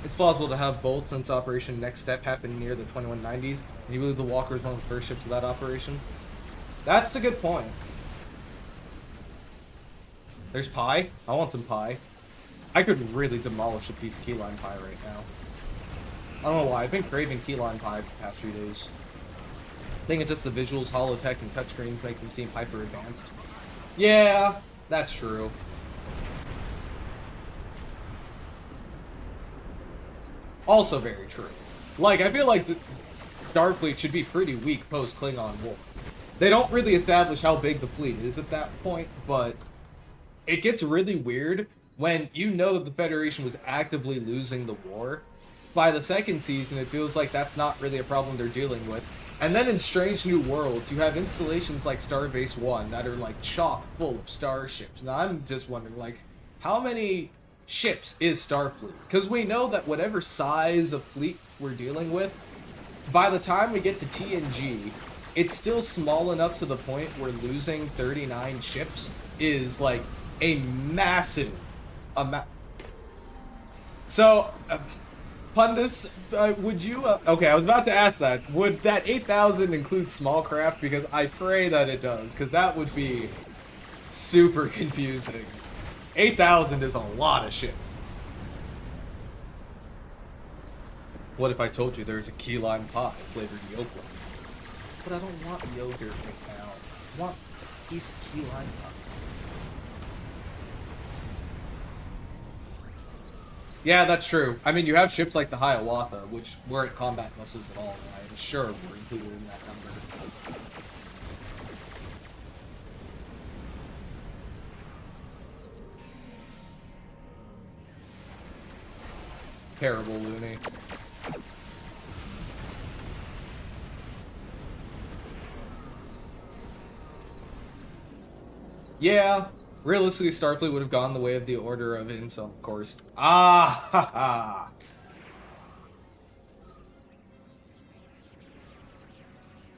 Speaker 1: It's plausible to have Bolt since Operation Next Step happened near the 2190s, and you believe the Walker is one of the first ships of that operation? That's a good point. There's pie? I want some pie. I could really demolish a piece of key lime pie right now. I don't know why, I've been craving key lime pie for the past few days. I think it's just the visuals, holotech, and touchscreens make them seem hyper advanced. Yeah, that's true. Also very true. Like, I feel like Starfleet should be pretty weak post-Klingon War. They don't really establish how big the fleet is at that point, but it gets really weird when you know that the Federation was actively losing the war. By the second season, it feels like that's not really a problem they're dealing with. And then in Strange New Worlds, you have installations like Starbase 1 that are like chock full of starships. Now I'm just wondering, like, how many ships is Starfleet? Because we know that whatever size of fleet we're dealing with, by the time we get to TNG, it's still small enough to the point where losing 39 ships is like a massive amount. So, Pundus, would you... okay, I was about to ask that. Would that 8,000 include small craft? Because I pray that it does, because that would be super confusing. 8,000 is a lot of ships. What if I told you there's a key lime pie flavored yogurt? But I don't want yogurt right now. I want a piece of key lime pie. Yeah, that's true. I mean, you have ships like the Hiawatha, which weren't combat vessels at all, and I'm sure were included in that number. Terrible, Looney. Yeah. Realistically, Starfleet would have gone the way of the Order of Insult, of course. Ah, ha, ha.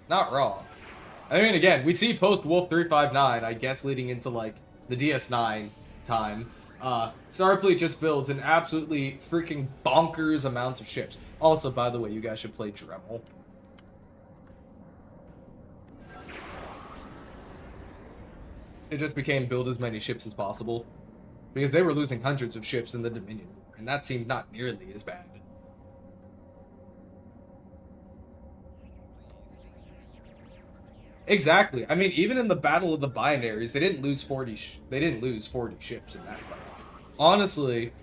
Speaker 1: Not wrong. I mean, again, we see post-Wolf 359, I guess, leading into, like, the DS9 time. Starfleet just builds an absolutely freaking bonkers amount of ships. Also, by the way, you guys should play Dremel. It just became build as many ships as possible. Because they were losing hundreds of ships in the Dominion War, and that seemed not nearly as bad. Exactly. I mean, even in the Battle of the Binaries, they didn't lose 40 ships in that fight. Honestly,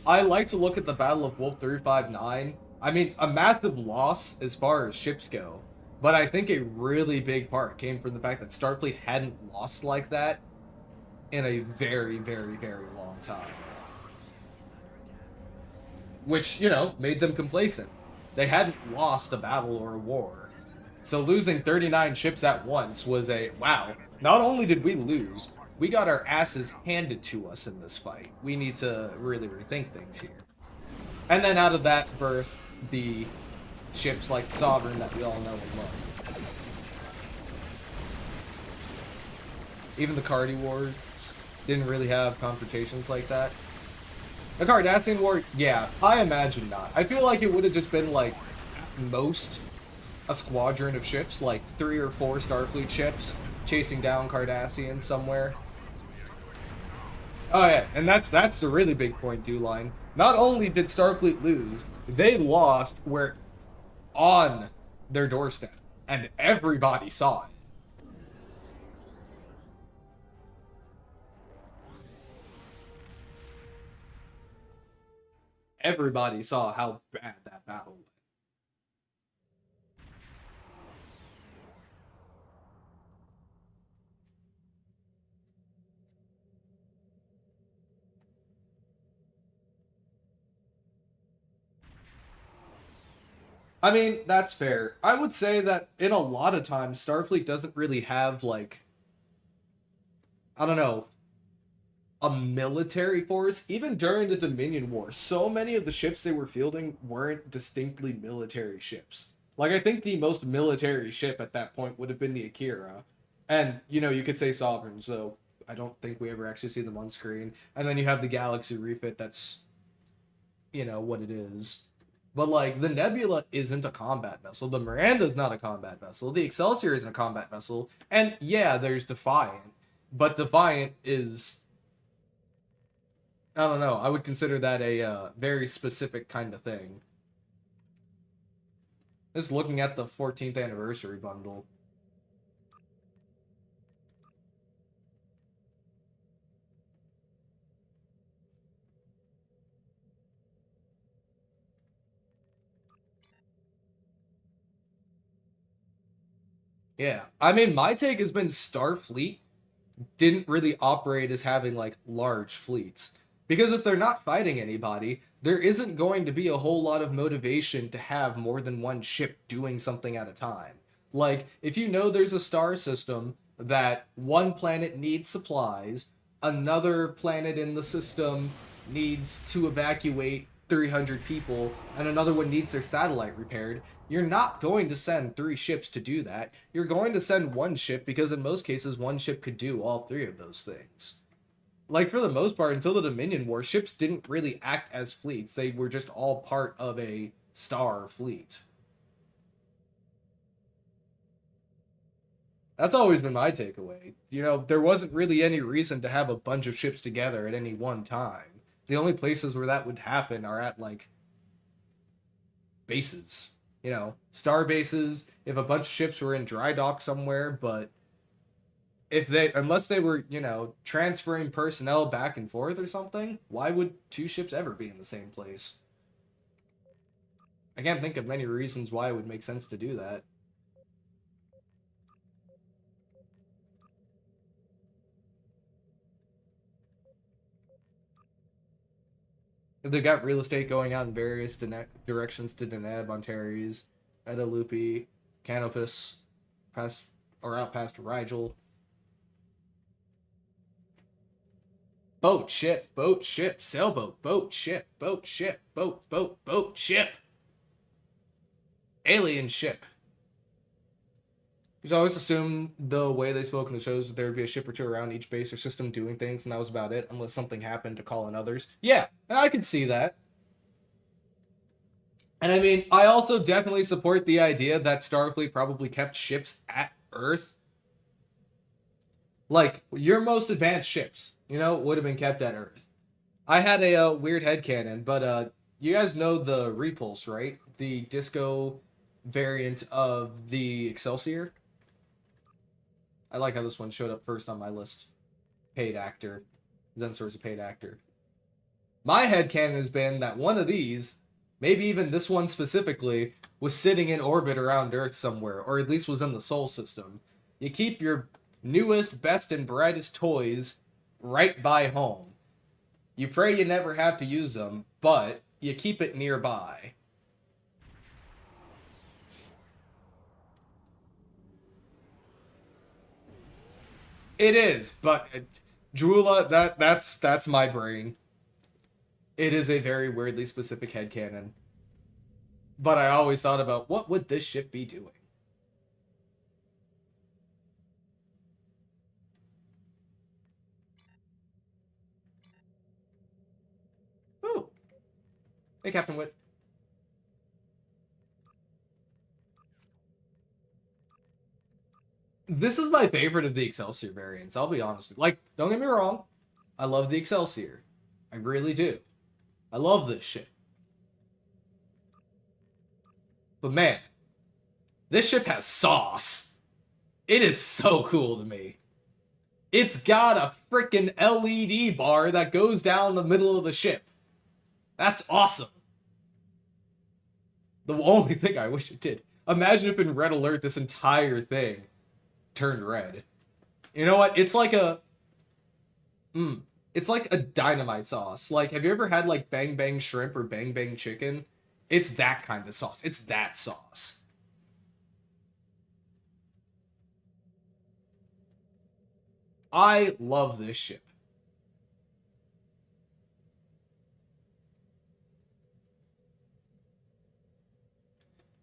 Speaker 1: I like to look at the Battle of Wolf 359. I mean, a massive loss as far as ships go. But I think a really big part came from the fact that Starfleet hadn't lost like that in a very, very, very long time. Which, you know, made them complacent. They hadn't lost a battle or a war. So losing 39 ships at once was a, wow, not only did we lose, we got our asses handed to us in this fight. We need to really rethink things here. And then out of that birth, the ships like Sovereign that we all know and love. Even the Cardi Wars didn't really have confrontations like that. The Cardassian War, yeah, I imagine not. I feel like it would have just been like, at most, a squadron of ships, like 3 or 4 Starfleet ships, chasing down Cardassians somewhere. Oh yeah, and that's the really big point, Dewline. Not only did Starfleet lose, they lost where on their doorstep, and everybody saw it. Everybody saw how bad that battle went. I mean, that's fair. I would say that in a lot of times, Starfleet doesn't really have, like, I don't know, a military force. Even during the Dominion War, so many of the ships they were fielding weren't distinctly military ships. Like, I think the most military ship at that point would have been the Akira. And, you know, you could say Sovereign, so I don't think we ever actually see them on screen. And then you have the Galaxy refit that's, you know, what it is. But, like, the Nebula isn't a combat vessel. The Miranda's not a combat vessel. The Excelsior isn't a combat vessel. And, yeah, there's Defiant. But Defiant is... I don't know. I would consider that a very specific kind of thing. Just looking at the 14th anniversary bundle. Yeah. I mean, my take has been Starfleet didn't really operate as having, like, large fleets. Because if they're not fighting anybody, there isn't going to be a whole lot of motivation to have more than one ship doing something at a time. Like, if you know there's a star system that one planet needs supplies, another planet in the system needs to evacuate 300 people, and another one needs their satellite repaired, you're not going to send 3 ships to do that. You're going to send one ship because in most cases, one ship could do all 3 of those things. Like, for the most part, until the Dominion War, ships didn't really act as fleets. They were just all part of a star fleet. That's always been my takeaway. You know, there wasn't really any reason to have a bunch of ships together at any one time. The only places where that would happen are at, like, bases. You know, star bases, if a bunch of ships were in dry dock somewhere, but if they, unless they were, you know, transferring personnel back and forth or something, why would 2 ships ever be in the same place? I can't think of many reasons why it would make sense to do that. If they got real estate going out in various directions to Deneb, Antares, Edalupi, Canopus, past or out past Rigel. Boat, ship, sailboat, boat, ship, boat, ship. Alien ship. Because I always assumed the way they spoke in the shows that there would be a ship or 2 around each base or system doing things, and that was about it, unless something happened to call in others. Yeah, and I could see that. And I mean, I also definitely support the idea that Starfleet probably kept ships at Earth. Like, your most advanced ships, you know, would have been kept at Earth. I had a weird headcanon, but you guys know the Repulse, right? The disco variant of the Excelsior. I like how this one showed up first on my list. Paid actor. Zensor's a paid actor. My headcanon has been that one of these, maybe even this one specifically, was sitting in orbit around Earth somewhere, or at least was in the Sol system. You keep your newest, best, and brightest toys right by home. You pray you never have to use them, but you keep it nearby. It is, but Jula, that's my brain. It is a very weirdly specific headcanon. But I always thought about, what would this ship be doing? Ooh. Hey, Captain Witt. This is my favorite of the Excelsior variants, I'll be honest with you. Like, don't get me wrong, I love the Excelsior. I really do. I love this ship. But man, this ship has sauce. It is so cool to me. It's got a freaking LED bar that goes down the middle of the ship. That's awesome. The only thing I wish it did, imagine if in Red Alert this entire thing turned red. You know what? It's like a it's like a dynamite sauce. Like, have you ever had like Bang Bang shrimp or Bang Bang chicken? It's that kind of sauce. It's that sauce. I love this ship.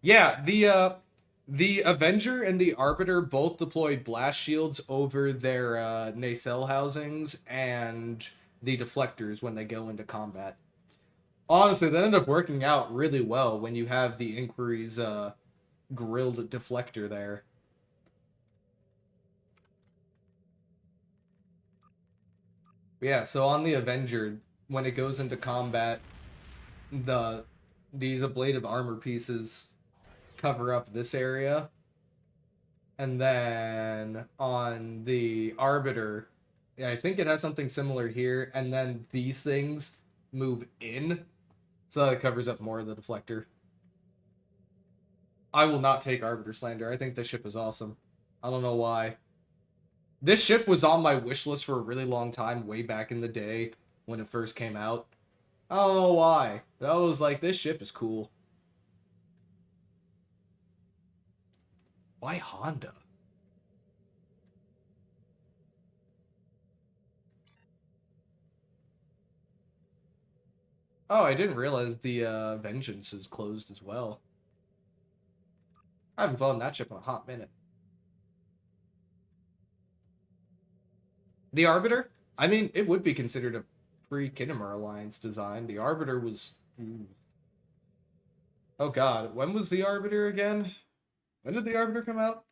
Speaker 1: Yeah, the Avenger and the Arbiter both deployed blast shields over their nacelle housings and the deflectors when they go into combat. Honestly, that ended up working out really well when you have the Inquiry's grilled deflector there. Yeah, so on the Avenger, when it goes into combat, these ablative armor pieces cover up this area. And then on the Arbiter, yeah, I think it has something similar here, and then these things move in, so that it covers up more of the deflector. I will not take Arbiter Slander. I think this ship is awesome. I don't know why. This ship was on my wish list for a really long time, way back in the day when it first came out. I don't know why, but I was like, this ship is cool. Why Honda? Oh, I didn't realize the Vengeance is closed as well. I haven't flown that ship in a hot minute. The Arbiter? I mean, it would be considered a pre-Kinnemer Alliance design. The Arbiter was... Oh god, when was the Arbiter again? When did the Arbiter come out?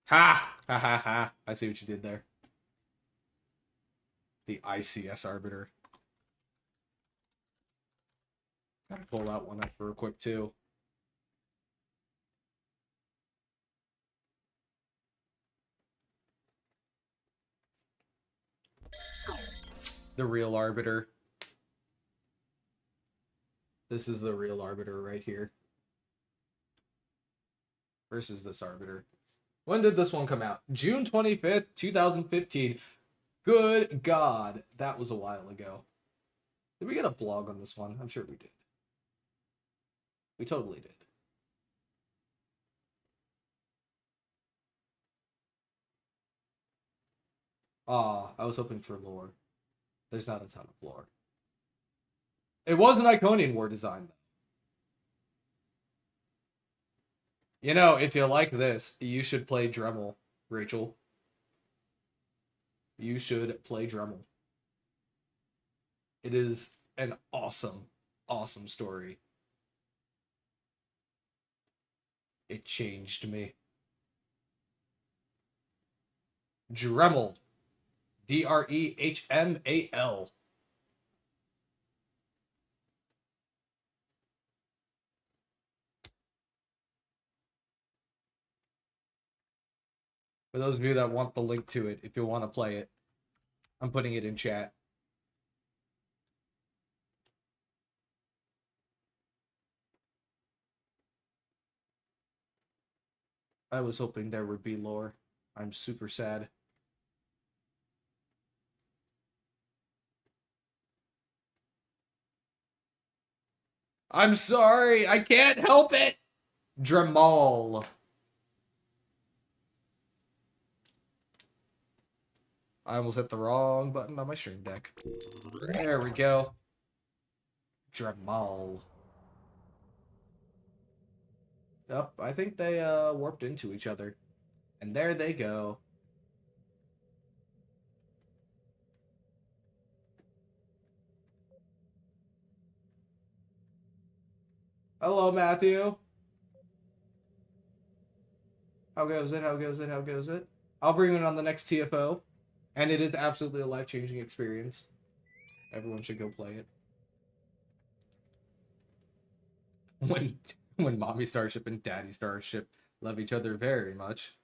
Speaker 1: Ha! Ha ha ha. I see what you did there. The ICS Arbiter. Gotta pull that one up real quick, too. The real Arbiter. This is the real Arbiter right here. Versus this Arbiter. When did this one come out? June 25th, 2015. Good God. That was a while ago. Did we get a blog on this one? I'm sure we did. We totally did. Ah, I was hoping for lore. There's not a ton of lore. It was an Iconian War design, though. You know, if you like this, you should play Dremel, Rachel. You should play Dremel. It is an awesome, awesome story. It changed me. Dremel. Drehmal. For those of you that want the link to it, if you want to play it, I'm putting it in chat. I was hoping there would be lore. I'm super sad. I'm sorry, I can't help it! Dremel. I almost hit the wrong button on my stream deck. There we go. Dremel. Yep, I think they warped into each other. And there they go. Hello, Matthew. How goes it? How goes it? How goes it? I'll bring it on the next TFO. And it is absolutely a life-changing experience. Everyone should go play it. When Mommy Starship and Daddy Starship love each other very much.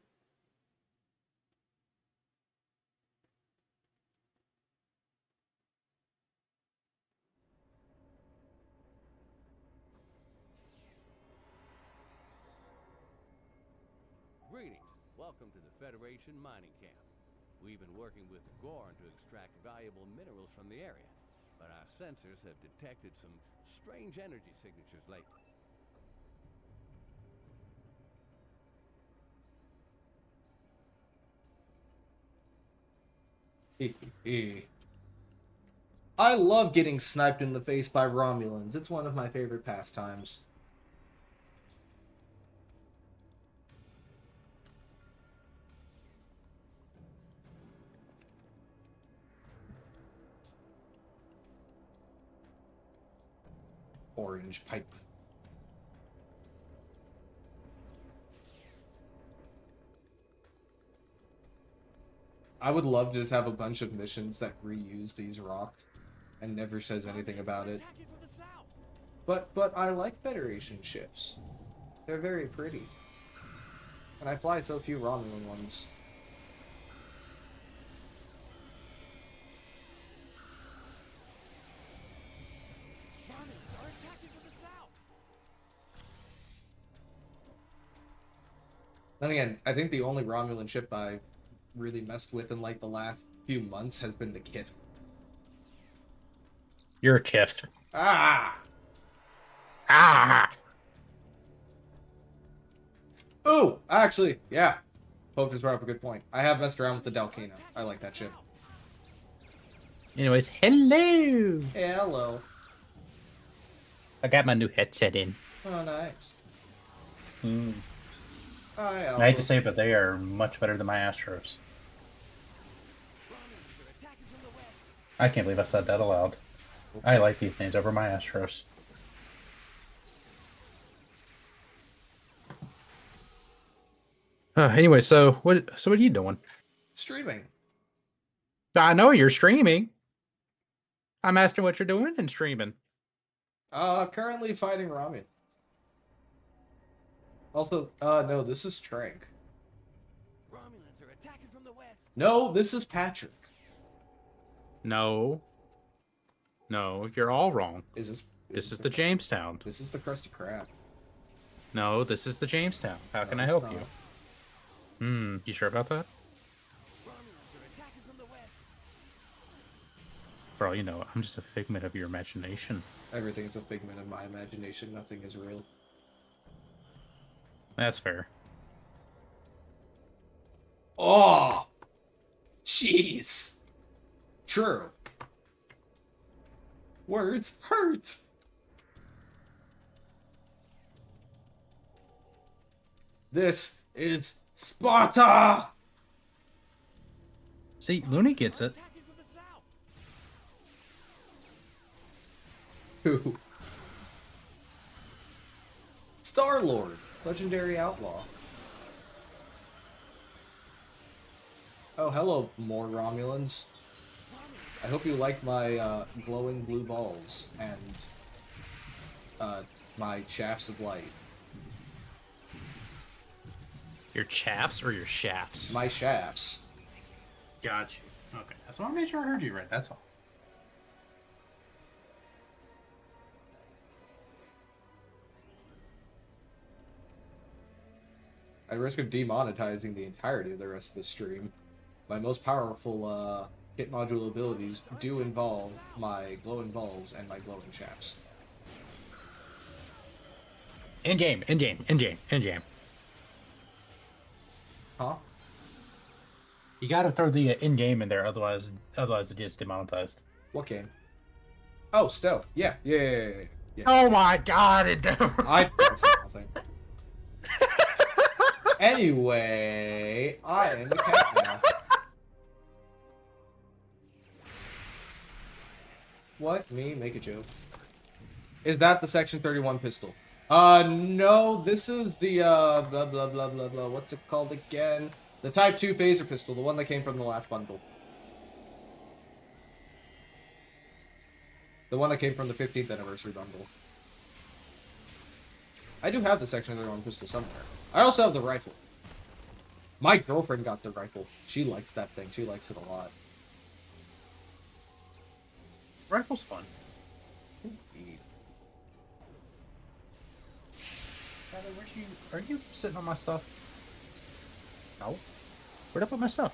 Speaker 6: Greetings. Welcome to the Federation mining camp. We've been working with Gorn to extract valuable minerals from the area, but our sensors have detected some strange energy signatures lately.
Speaker 1: I love getting sniped in the face by Romulans. It's one of my favorite pastimes. Orange pipe. I would love to just have a bunch of missions that reuse these rocks and never says anything about it. But I like Federation ships. They're very pretty. And I fly so few Romulan ones. Then again, I think the only Romulan ship I've really messed with in like the last few months has been the Kith.
Speaker 7: You're a Kift.
Speaker 1: Ah!
Speaker 7: Ah!
Speaker 1: Oh, actually, yeah. Pope just brought up a good point. I have messed around with the Dalcano. I like that ship.
Speaker 7: Anyways, hello!
Speaker 1: Hey, hello.
Speaker 7: I got my new headset in.
Speaker 1: Oh, nice.
Speaker 7: Mm.
Speaker 1: Hi,
Speaker 7: I hate to say it, but they are much better than my Astros. I can't believe I said that aloud. I like these things over my Astros. Anyway, so what are you doing?
Speaker 1: Streaming.
Speaker 7: I know you're streaming. I'm asking what you're doing and streaming.
Speaker 1: Currently fighting Ramen. Also, no, this is Trank.
Speaker 6: Romulans are attacking from the west.
Speaker 1: No, this is Patrick.
Speaker 7: No. No, you're all wrong. This is the Jamestown.
Speaker 1: This is the Krusty Krab.
Speaker 7: No, this is the Jamestown. How
Speaker 1: No,
Speaker 7: can I
Speaker 1: it's
Speaker 7: help
Speaker 1: not.
Speaker 7: you? You sure about that?
Speaker 6: Romulans are attacking from the west.
Speaker 7: For all you know, I'm just a figment of your imagination.
Speaker 1: Everything's a figment of my imagination. Nothing is real.
Speaker 7: That's fair.
Speaker 1: Oh! Jeez! True. Words hurt! This is Sparta!
Speaker 7: See, Looney gets it.
Speaker 6: Attacking from the south.
Speaker 1: Who? Star-Lord, legendary outlaw. Oh, hello, more Romulans. I hope you like my glowing blue balls and my shafts of light.
Speaker 7: Your chaps or your shafts?
Speaker 1: My shafts.
Speaker 7: Got you. Okay, I just want to make sure I heard you right. That's all.
Speaker 1: At risk of demonetizing the entirety of the rest of the stream, my most powerful hit module abilities do involve my glowing balls and my glowing shafts.
Speaker 7: In game.
Speaker 1: Huh?
Speaker 7: You gotta throw the in game in there, otherwise it gets demonetized.
Speaker 1: What game? Oh, STO. Yeah.
Speaker 7: Oh my god, it don't.
Speaker 1: I nothing. Anyway, I am the cat now. What? Me? Make a joke. Is that the Section 31 pistol? No, this is the, blah, blah, blah, blah, blah. What's it called again? The Type 2 phaser pistol, the one that came from the last bundle. The one that came from the 15th anniversary bundle. I do have the Section 31 pistol somewhere. I also have the rifle. My girlfriend got the rifle. She likes that thing. She likes it a lot.
Speaker 7: Rifle's fun.
Speaker 1: Indeed.
Speaker 7: Tyler, are you sitting on my stuff? No. Where'd I put my stuff?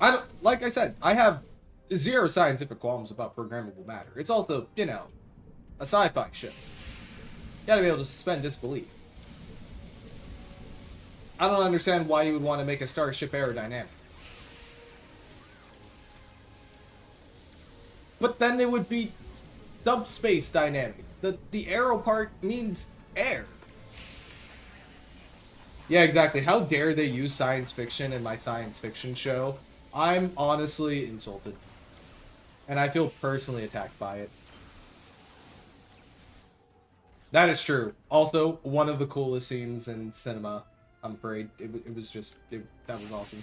Speaker 1: I don't, like I said, I have zero scientific qualms about programmable matter. It's also, you know, a sci-fi ship. You gotta be able to suspend disbelief. I don't understand why you would want to make a starship aerodynamic. But then it would be subspace dynamic. The aero part means air. Yeah, exactly. How dare they use science fiction in my science fiction show? I'm honestly insulted. And I feel personally attacked by it. That is true. Also, one of the coolest scenes in cinema, I'm afraid. It was just, that was awesome.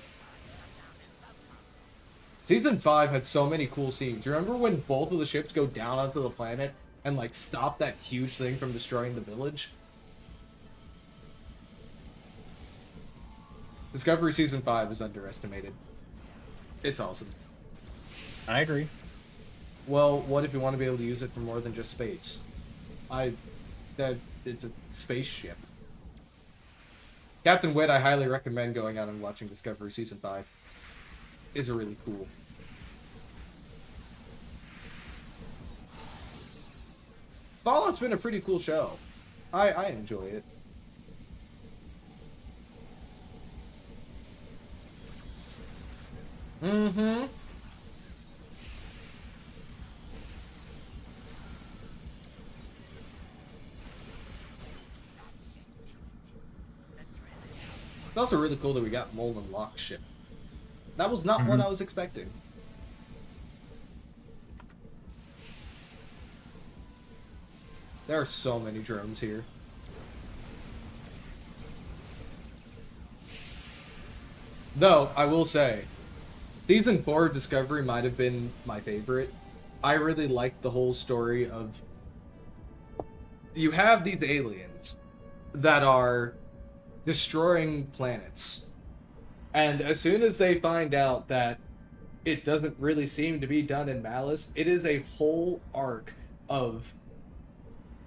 Speaker 1: Season 5 had so many cool scenes. Remember when both of the ships go down onto the planet and, like, stop that huge thing from destroying the village? Discovery Season 5 is underestimated. It's awesome.
Speaker 7: I agree.
Speaker 1: Well, what if you want to be able to use it for more than just space? It's a spaceship. Captain Witt, I highly recommend going out and watching Discovery Season 5. Is really cool. Fallout's been a pretty cool show. I enjoy it. Mm-hmm. It's also really cool that we got Molten Lock ship. That was not what I was expecting. There are so many drones here. Though, I will say, Season 4 of Discovery might have been my favorite. I really liked the whole story of... You have these aliens that are destroying planets. And as soon as they find out that it doesn't really seem to be done in malice, it is a whole arc of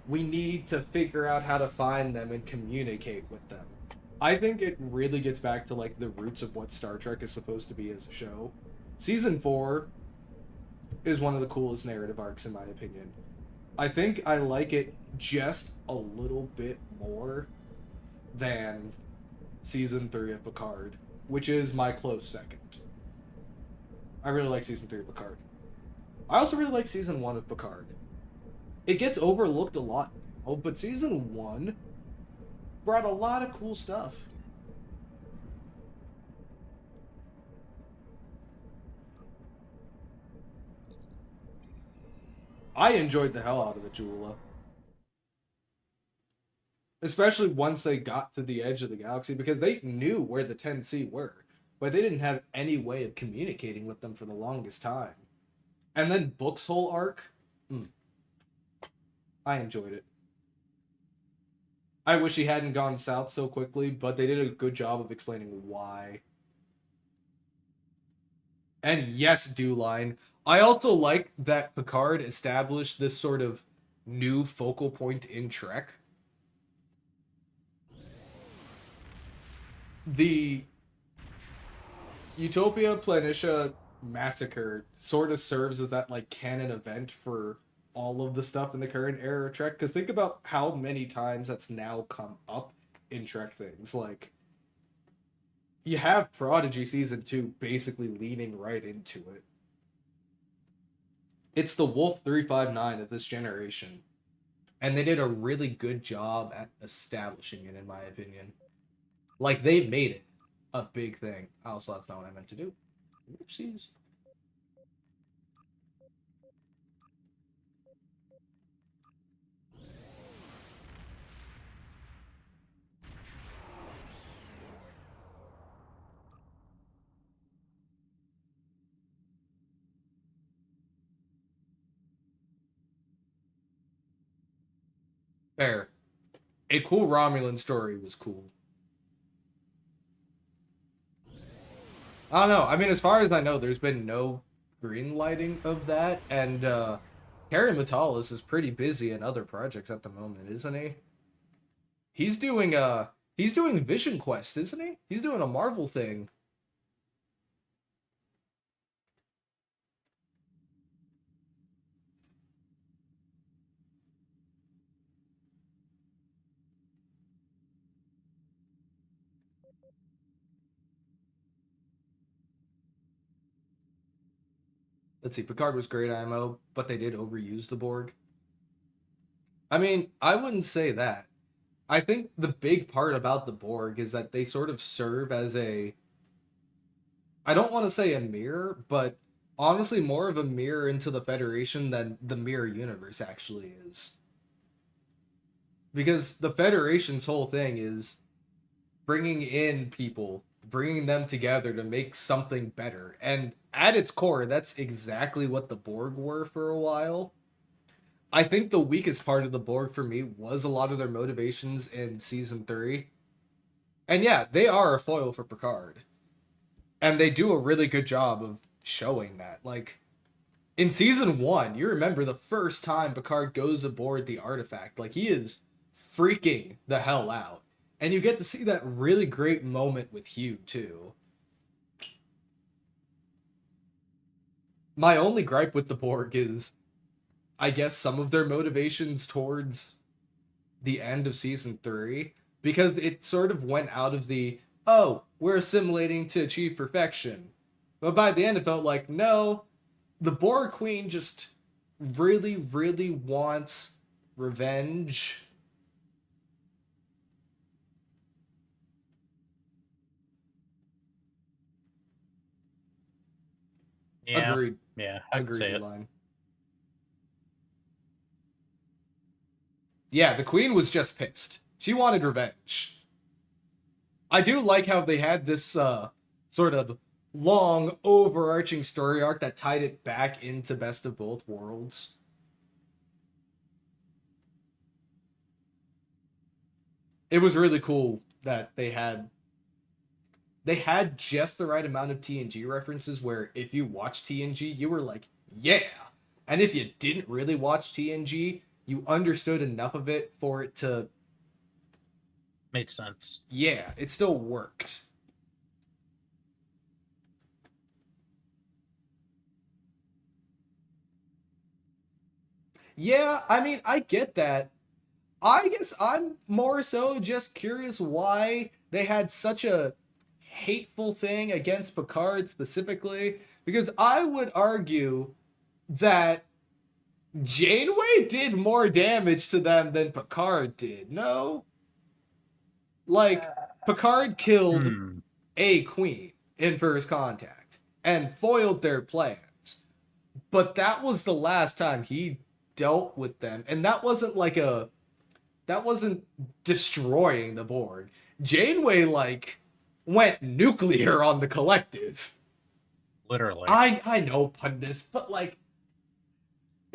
Speaker 1: we need to figure out how to find them and communicate with them. I think it really gets back to like the roots of what Star Trek is supposed to be as a show. Season 4 is one of the coolest narrative arcs in my opinion. I think I like it just a little bit more than Season 3 of Picard, which is my close second. I really like Season 3 of Picard. I also really like Season 1 of Picard. It gets overlooked a lot now, but Season 1 brought a lot of cool stuff. I enjoyed the hell out of the Jula. Especially once they got to the edge of the galaxy, because they knew where the 10C were, but they didn't have any way of communicating with them for the longest time. And then Book's whole arc, I enjoyed it. I wish he hadn't gone south so quickly, but they did a good job of explaining why. And yes, Dewline. I also like that Picard established this sort of new focal point in Trek. The Utopia Planitia massacre sort of serves as that like canon event for all of the stuff in the current era of Trek, because think about how many times that's now come up in Trek things. Like, you have Prodigy Season 2 basically leaning right into it. It's the Wolf 359 of this generation, and they did a really good job at establishing it, in my opinion. Like, they made it a big thing. Also, that's not what I meant to do. Oopsies. Fair. A cool Romulan story was cool. I don't know. I mean, as far as I know, there's been no green lighting of that, and Terry Metalis is pretty busy in other projects at the moment, isn't he? He's doing Vision Quest, isn't he? He's doing a Marvel thing. Let's see, Picard was great IMO, but they did overuse the Borg. I mean, I wouldn't say that. I think the big part about the Borg is that they sort of serve as a, I don't want to say a mirror, but honestly more of a mirror into the Federation than the mirror universe actually is. Because the Federation's whole thing is bringing in people, bringing them together to make something better. And at its core, that's exactly what the Borg were for a while. I think the weakest part of the Borg for me was a lot of their motivations in season 3. And yeah, they are a foil for Picard. And they do a really good job of showing that. Like, in season 1, you remember the first time Picard goes aboard the artifact. Like, he is freaking the hell out. And you get to see that really great moment with Hugh, too. My only gripe with the Borg is, I guess, some of their motivations towards the end of season 3, because it sort of went out of the, oh, we're assimilating to achieve perfection. But by the end, it felt like, no, the Borg Queen just really, really wants revenge.
Speaker 8: Yeah.
Speaker 1: Agreed.
Speaker 8: Yeah, I could
Speaker 1: Agreed,
Speaker 8: say it.
Speaker 1: line. Yeah, the Queen was just pissed. She wanted revenge. I do like how they had this sort of long, overarching story arc that tied it back into Best of Both Worlds. It was really cool that they had just the right amount of TNG references where if you watch TNG, you were like, yeah. And if you didn't really watch TNG, you understood enough of it for it to,
Speaker 8: Made sense.
Speaker 1: yeah, it still worked. Yeah, I mean, I get that. I guess I'm more so just curious why they had such a hateful thing against Picard specifically, because I would argue that Janeway did more damage to them than Picard did. No? Like, Picard killed a queen in First Contact and foiled their plans. But that was the last time he dealt with them. And that wasn't like that wasn't destroying the Borg. Janeway, like, went nuclear on the collective.
Speaker 8: Literally.
Speaker 1: I know, pundits, but like,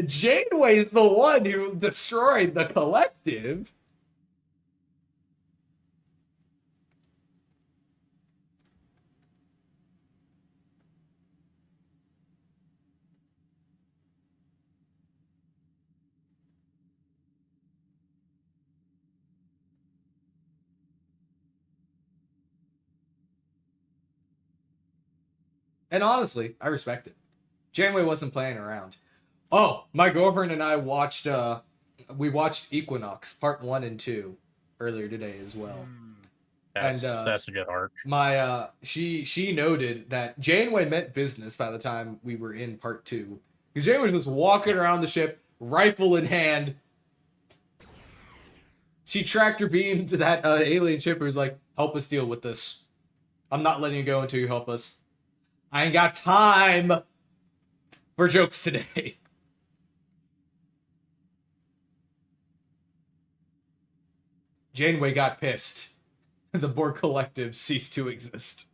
Speaker 1: Janeway is the one who destroyed the collective. And honestly, I respect it. Janeway wasn't playing around. Oh, my girlfriend and I watched we watched Equinox Part 1 and 2 earlier today as well.
Speaker 8: That's a good arc.
Speaker 1: My she noted that Janeway meant business by the time we were in Part 2. Because Janeway was just walking around the ship, rifle in hand. She tractor beamed to that alien ship who was like, help us deal with this. I'm not letting you go until you help us. I ain't got time for jokes today. Janeway got pissed. The Borg Collective ceased to exist.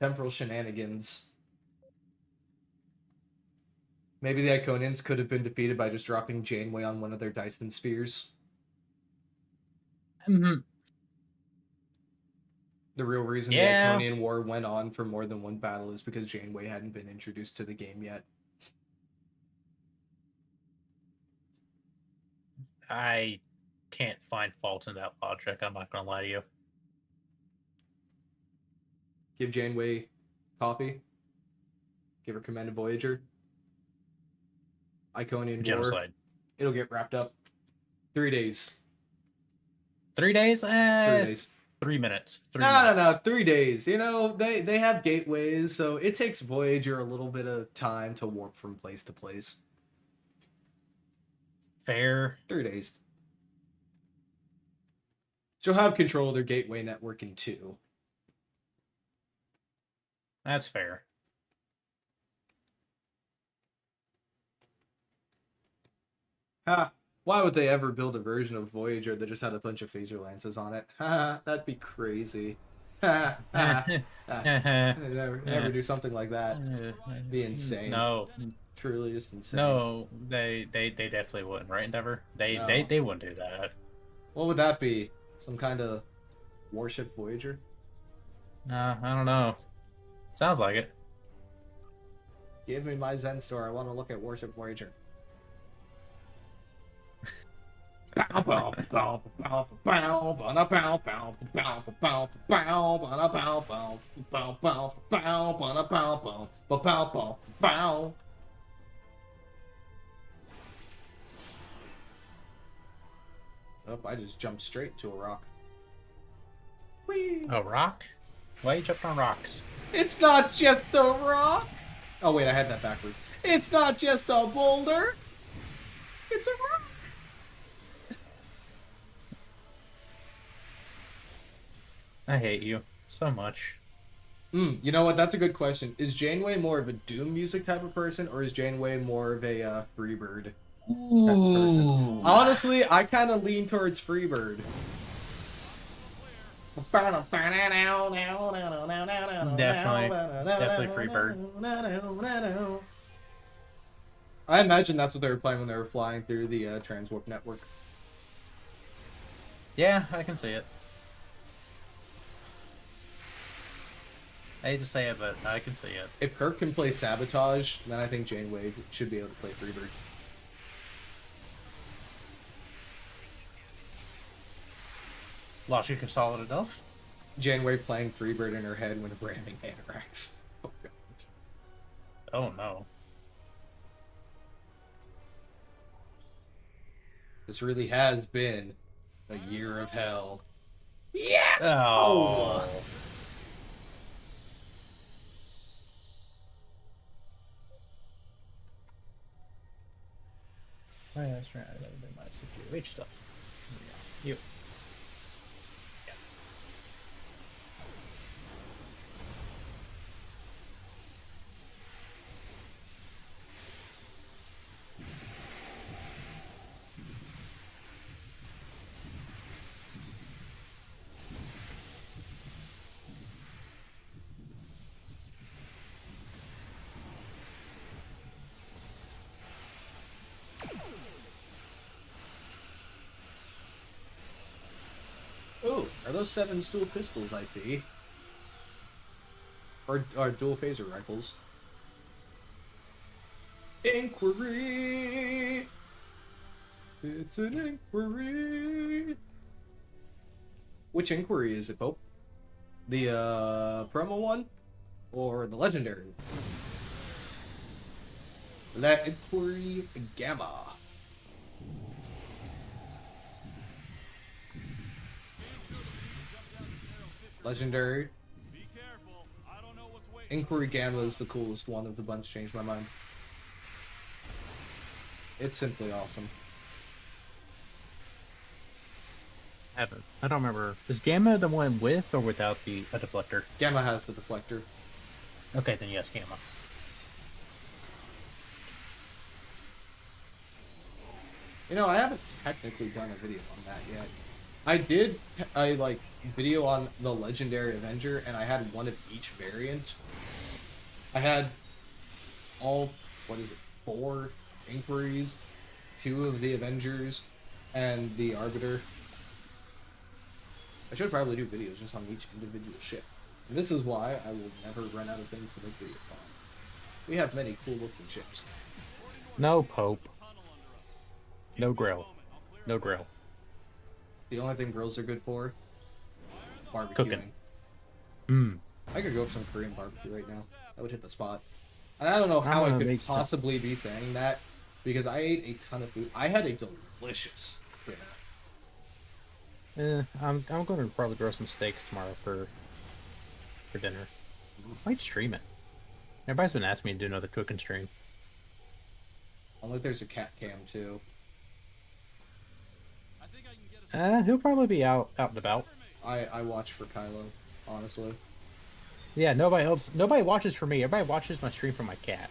Speaker 1: Temporal shenanigans. Maybe the Iconians could have been defeated by just dropping Janeway on one of their Dyson spheres.
Speaker 8: Mm-hmm.
Speaker 1: The real reason the Iconian War went on for more than one battle is because Janeway hadn't been introduced to the game yet.
Speaker 8: I can't find fault in that logic. I'm not gonna lie to you.
Speaker 1: Give Janeway coffee. Give her Command Voyager. Iconian War.
Speaker 8: Genocide.
Speaker 1: It'll get wrapped up. 3 days.
Speaker 8: 3 days?
Speaker 1: 3 days.
Speaker 8: 3 minutes.
Speaker 1: No. 3 days. You know, they have gateways, so it takes Voyager a little bit of time to warp from place to place.
Speaker 8: Fair.
Speaker 1: 3 days. She'll have control of their gateway network in 2.
Speaker 8: That's fair.
Speaker 1: Ha! Why would they ever build a version of Voyager that just had a bunch of phaser lances on it? Ha! That'd be crazy. Ha! Ha! Never do something like that. It'd be insane.
Speaker 8: No.
Speaker 1: Truly just insane.
Speaker 8: No, they definitely wouldn't, right, Endeavor? They wouldn't do that.
Speaker 1: What would that be? Some kind of warship Voyager?
Speaker 8: I don't know. Sounds like it.
Speaker 1: Give me my Zen store. I want to look at warship Voyager. Oh, I just jumped straight to a rock. Whee!
Speaker 8: A rock? Why you jumping on rocks?
Speaker 1: It's not just a rock! Oh wait, I had that backwards. It's not just a boulder! It's a rock!
Speaker 8: I hate you so much.
Speaker 1: You know what? That's a good question. Is Janeway more of a Doom music type of person, or is Janeway more of a Freebird type of person? Honestly, I kind of lean towards Freebird.
Speaker 8: Definitely Freebird.
Speaker 1: I imagine that's what they were playing when they were flying through the Transwarp network.
Speaker 8: Yeah, I can see it. I hate to say it, but I can see it.
Speaker 1: If Kirk can play Sabotage, then I think Janeway should be able to play Freebird.
Speaker 8: Logic is solid enough.
Speaker 1: Janeway playing Freebird in her head when ramming Anorax. Oh god.
Speaker 8: Oh no.
Speaker 1: This really has been a year of hell.
Speaker 8: Yeah. Oh. Oh, yeah, that's right. I gotta do my CQH stuff. Yeah. You.
Speaker 1: Ooh, are those 7 dual pistols I see? Or dual phaser rifles? Inquiry! It's an inquiry! Which inquiry is it, Pope? The, promo one? Or the legendary one? That inquiry Gamma. Legendary. Inquiry Gamma is the coolest one of the bunch, changed my mind. It's simply awesome.
Speaker 8: I don't remember. Is Gamma the one with or without a deflector?
Speaker 1: Gamma has the deflector.
Speaker 8: Okay, then yes, Gamma.
Speaker 1: You know, I haven't technically done a video on that yet. I did a video on the Legendary Avenger, and I had one of each variant. I had all, 4 Inquiries, 2 of the Avengers, and the Arbiter. I should probably do videos just on each individual ship. And this is why I will never run out of things to make videos on. We have many cool looking ships.
Speaker 8: No Pope. No Grill. No grill.
Speaker 1: The only thing grills are good for? Barbecuing.
Speaker 8: Cooking. Mmm.
Speaker 1: I could go for some Korean barbecue right now. That would hit the spot. And I don't know how I
Speaker 8: gonna
Speaker 1: could
Speaker 8: make some-
Speaker 1: possibly be saying that, because I ate a ton of food. I had a delicious dinner.
Speaker 8: I'm going to probably grow some steaks tomorrow for dinner. Might stream it. Everybody's been asking me to do another cooking stream.
Speaker 1: Oh, look, there's a cat cam too.
Speaker 8: He'll probably be out and about.
Speaker 1: I watch for Kylo, honestly.
Speaker 8: Yeah, nobody watches for me. Everybody watches my stream for my cat.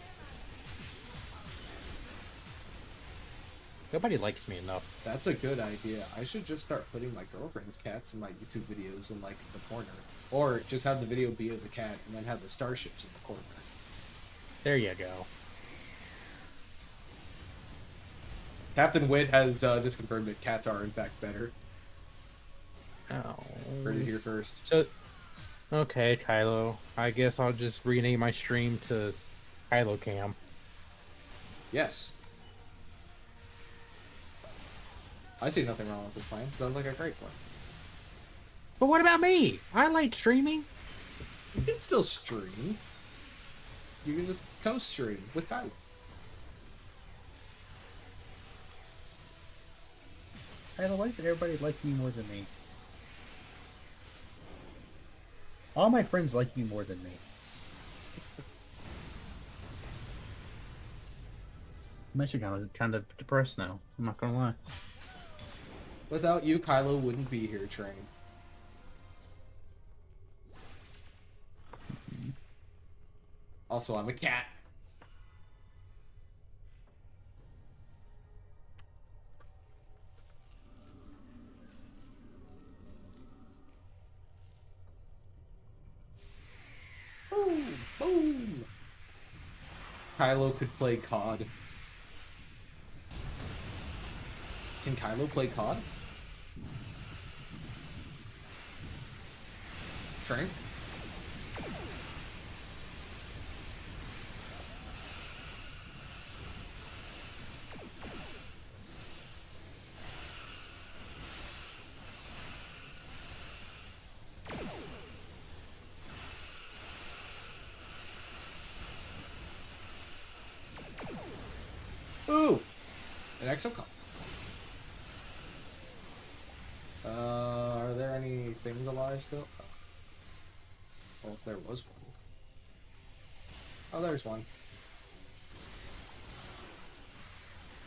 Speaker 8: Nobody likes me enough.
Speaker 1: That's a good idea. I should just start putting my girlfriend's cats in my YouTube videos in like the corner. Or just have the video be of the cat and then have the starships in the corner.
Speaker 8: There you go.
Speaker 1: Captain Witt has just confirmed that cats are in fact better.
Speaker 8: Oh.
Speaker 1: Heard it here first.
Speaker 8: So, okay, Kylo. I guess I'll just rename my stream to Kylo Cam.
Speaker 1: Yes. I see nothing wrong with this plan. Sounds like a great plan.
Speaker 8: But what about me? I like streaming.
Speaker 1: You can still stream. You can just co-stream with Kylo.
Speaker 9: Kylo, why does everybody like you more than me? All my friends like you more than me. I'm actually kind of depressed now. I'm not gonna lie.
Speaker 1: Without you, Kylo wouldn't be here, Train. Also, I'm a cat. Boom! Boom! Kylo could play COD. Can Kylo play COD? Train? Ooh! An exocom. Are there any things alive still? Well, there was one. Oh, there's one.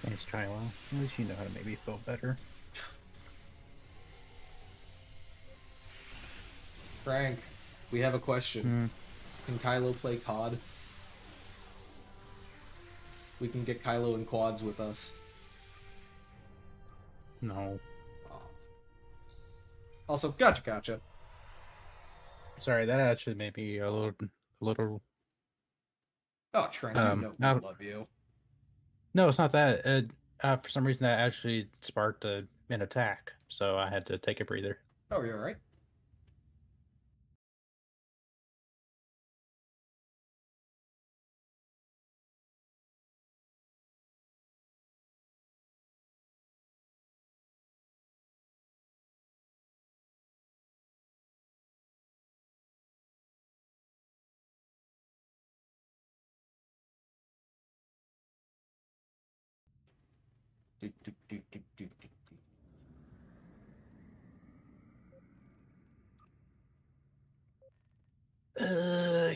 Speaker 9: Thanks, Kylo. At least you know how to make me feel better.
Speaker 1: Frank, we have a question. Can Kylo play COD? We can get Kylo in quads with us.
Speaker 8: No.
Speaker 1: Also, gotcha.
Speaker 8: Sorry, that actually made me a little.
Speaker 1: Oh, Trent, you know we
Speaker 8: out-
Speaker 1: love you.
Speaker 8: No, it's not that. For some reason, that actually sparked an attack, so I had to take a breather.
Speaker 1: Oh, you're alright.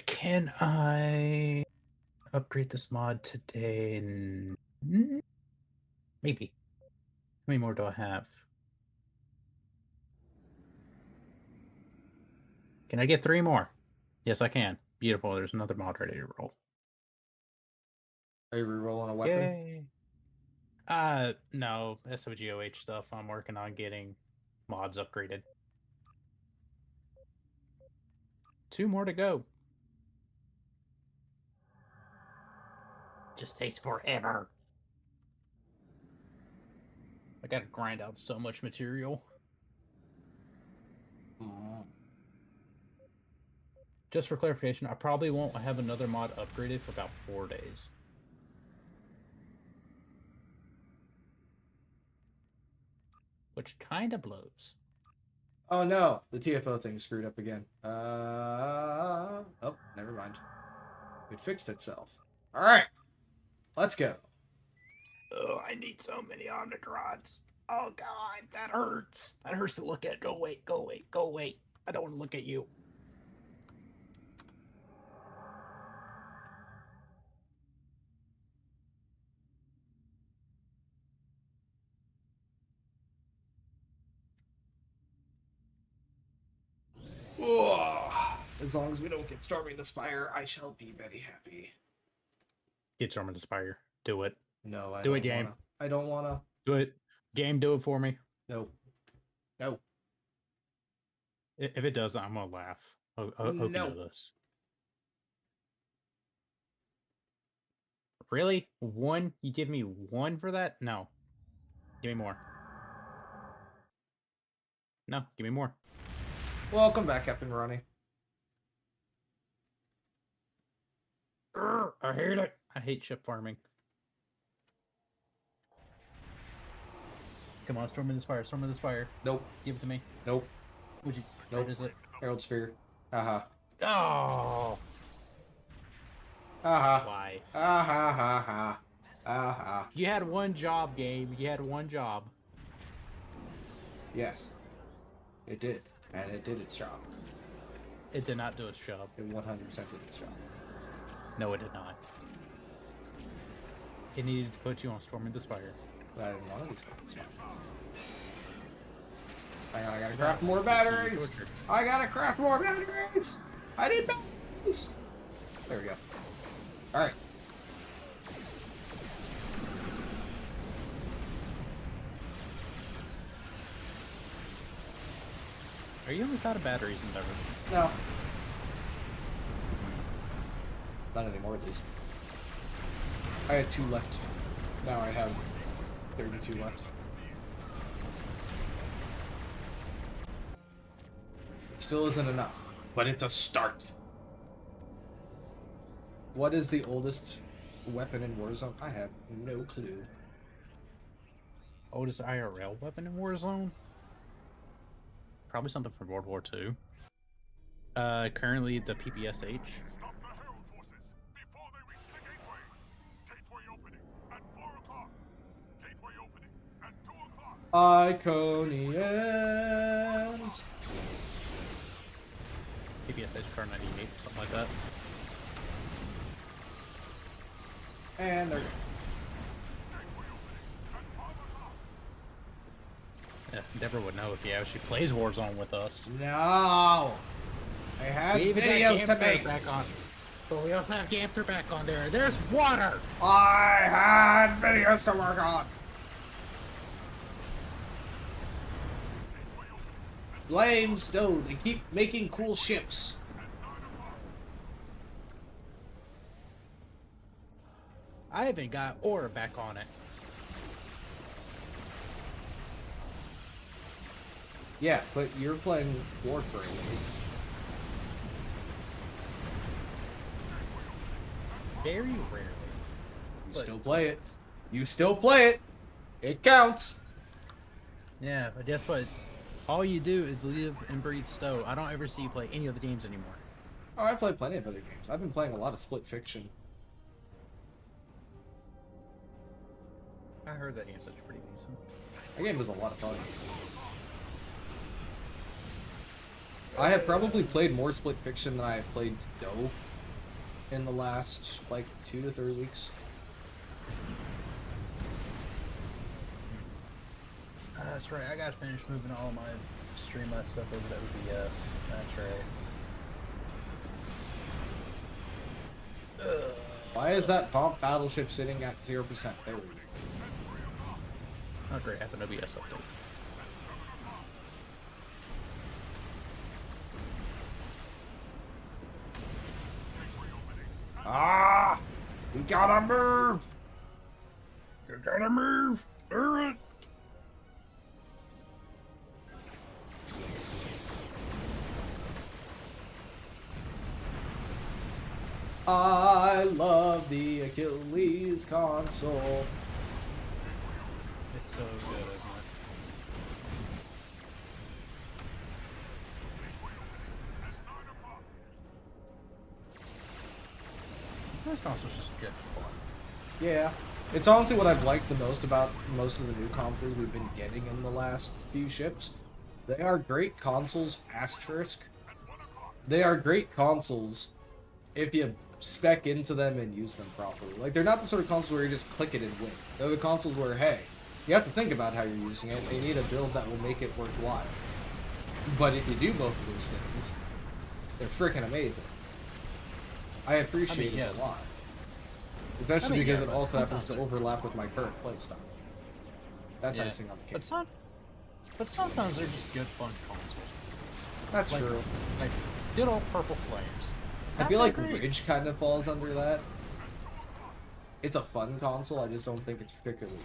Speaker 8: Can I upgrade this mod today? Maybe. How many more do I have? Can I get 3 more? Yes, I can. Beautiful. There's another mod ready to roll.
Speaker 1: Are you rerolling a weapon?
Speaker 8: Yay. No. SOGOH stuff. I'm working on getting mods upgraded. 2 more to go. Just takes forever. I gotta grind out so much material. Just for clarification, I probably won't have another mod upgraded for about 4 days. which kind of blows.
Speaker 1: Oh no, the TFO thing screwed up again. Oh, never mind. It fixed itself. All right, let's go.
Speaker 8: Oh, I need so many Omnicrons. Oh god, that hurts. That hurts to look at. Go away, go away, go away. I don't want to look at you.
Speaker 1: As long as we don't get Storming the Spire, I shall be very happy.
Speaker 8: Get Storm of the Spire. Do it.
Speaker 1: No, I
Speaker 8: Do
Speaker 1: don't
Speaker 8: it, game.
Speaker 1: wanna. I don't wanna.
Speaker 8: Do it. Game, do it for me.
Speaker 1: No. No.
Speaker 8: If it does, I'm gonna laugh. I hope you
Speaker 1: No.
Speaker 8: know this. Really? One? You give me one for that? No. Give me more. No, give me more.
Speaker 1: Welcome back, Captain Ronnie.
Speaker 8: I hate it. I hate ship farming. Come on, Storm of the Spire, Storm of the Spire.
Speaker 1: Nope.
Speaker 8: Give it to me.
Speaker 1: Nope.
Speaker 8: Would you?
Speaker 1: Nope.
Speaker 8: What is it?
Speaker 1: Herald Sphere. Haha.
Speaker 8: Oh!
Speaker 1: Haha.
Speaker 8: Why?
Speaker 1: Ha ha ha ha. Ha.
Speaker 8: You had one job, Gabe. You had one job.
Speaker 1: Yes. It did. And it did its job.
Speaker 8: It did not do its job.
Speaker 1: It 100% did its job.
Speaker 8: No, it did not. It needed to put you on Storm of the Spire.
Speaker 1: But I didn't want to do Storming the Spire. Hang on, I gotta craft more batteries! I gotta craft more batteries! I need batteries! There we go. Alright.
Speaker 8: Are you almost out of batteries in Beverly?
Speaker 1: No. Not anymore, at least. I had 2 left. Now I have 32 left. It still isn't enough, but it's a start. What is the oldest weapon in Warzone? I have no clue.
Speaker 8: Oldest IRL weapon in Warzone? Probably something from World War II. Currently the PPSH.
Speaker 2: Stop the Herald forces before they reach the gateways. Gateway opening at 4 o'clock. Gateway opening at 2 o'clock.
Speaker 1: Iconians.
Speaker 8: PPSH car 98, something like that.
Speaker 1: And they're...
Speaker 8: Yeah, Deborah would know if he actually plays Warzone with us.
Speaker 1: No! I have
Speaker 8: We even
Speaker 1: videos
Speaker 8: got
Speaker 1: to make!
Speaker 8: Gamster back on. But we also have Gamster back on there. There's water!
Speaker 1: I had videos to work on! Blame STO, they keep making cool ships.
Speaker 8: I even got Aura back on it.
Speaker 1: Yeah, but you're playing Warframe.
Speaker 8: Very rarely.
Speaker 1: You
Speaker 8: But
Speaker 1: still play it. You still play it! It counts!
Speaker 8: Yeah, but guess what? All you do is live and breathe STO. I don't ever see you play any other games anymore.
Speaker 1: Oh, I play plenty of other games. I've been playing a lot of Split Fiction.
Speaker 8: I heard that game's actually pretty decent.
Speaker 1: That game was a lot of fun. I have probably played more Split Fiction than I have played STO in the last, like, 2 to 3 weeks.
Speaker 8: That's right, I gotta finish moving all my Streamlabs stuff over to OBS. That's right.
Speaker 1: Why is that Vamp battleship sitting at 0%? There we go.
Speaker 8: Oh great, I have an OBS update.
Speaker 1: Ah! We gotta move!
Speaker 8: You gotta move! Do it!
Speaker 1: I love the Achilles console.
Speaker 8: It's so good, isn't it?
Speaker 7: This console's just good fun.
Speaker 1: Yeah. It's honestly what I've liked the most about most of the new consoles we've been getting in the last few ships. They are great consoles, asterisk. They are great consoles if you spec into them and use them properly. Like, they're not the sort of consoles where you just click it and win. They're the consoles where, hey, you have to think about how you're using it, and you need a build that will make it worthwhile. But if you do both of those things, they're freaking amazing. I appreciate it a lot. Especially because it also happens to overlap with my current playstyle. That's icing on the cake.
Speaker 7: But sometimes they're just good fun consoles.
Speaker 1: That's true.
Speaker 7: Like good old Purple Flames.
Speaker 1: I feel like Ridge kind of falls under that. It's a fun console, I just don't think it's particularly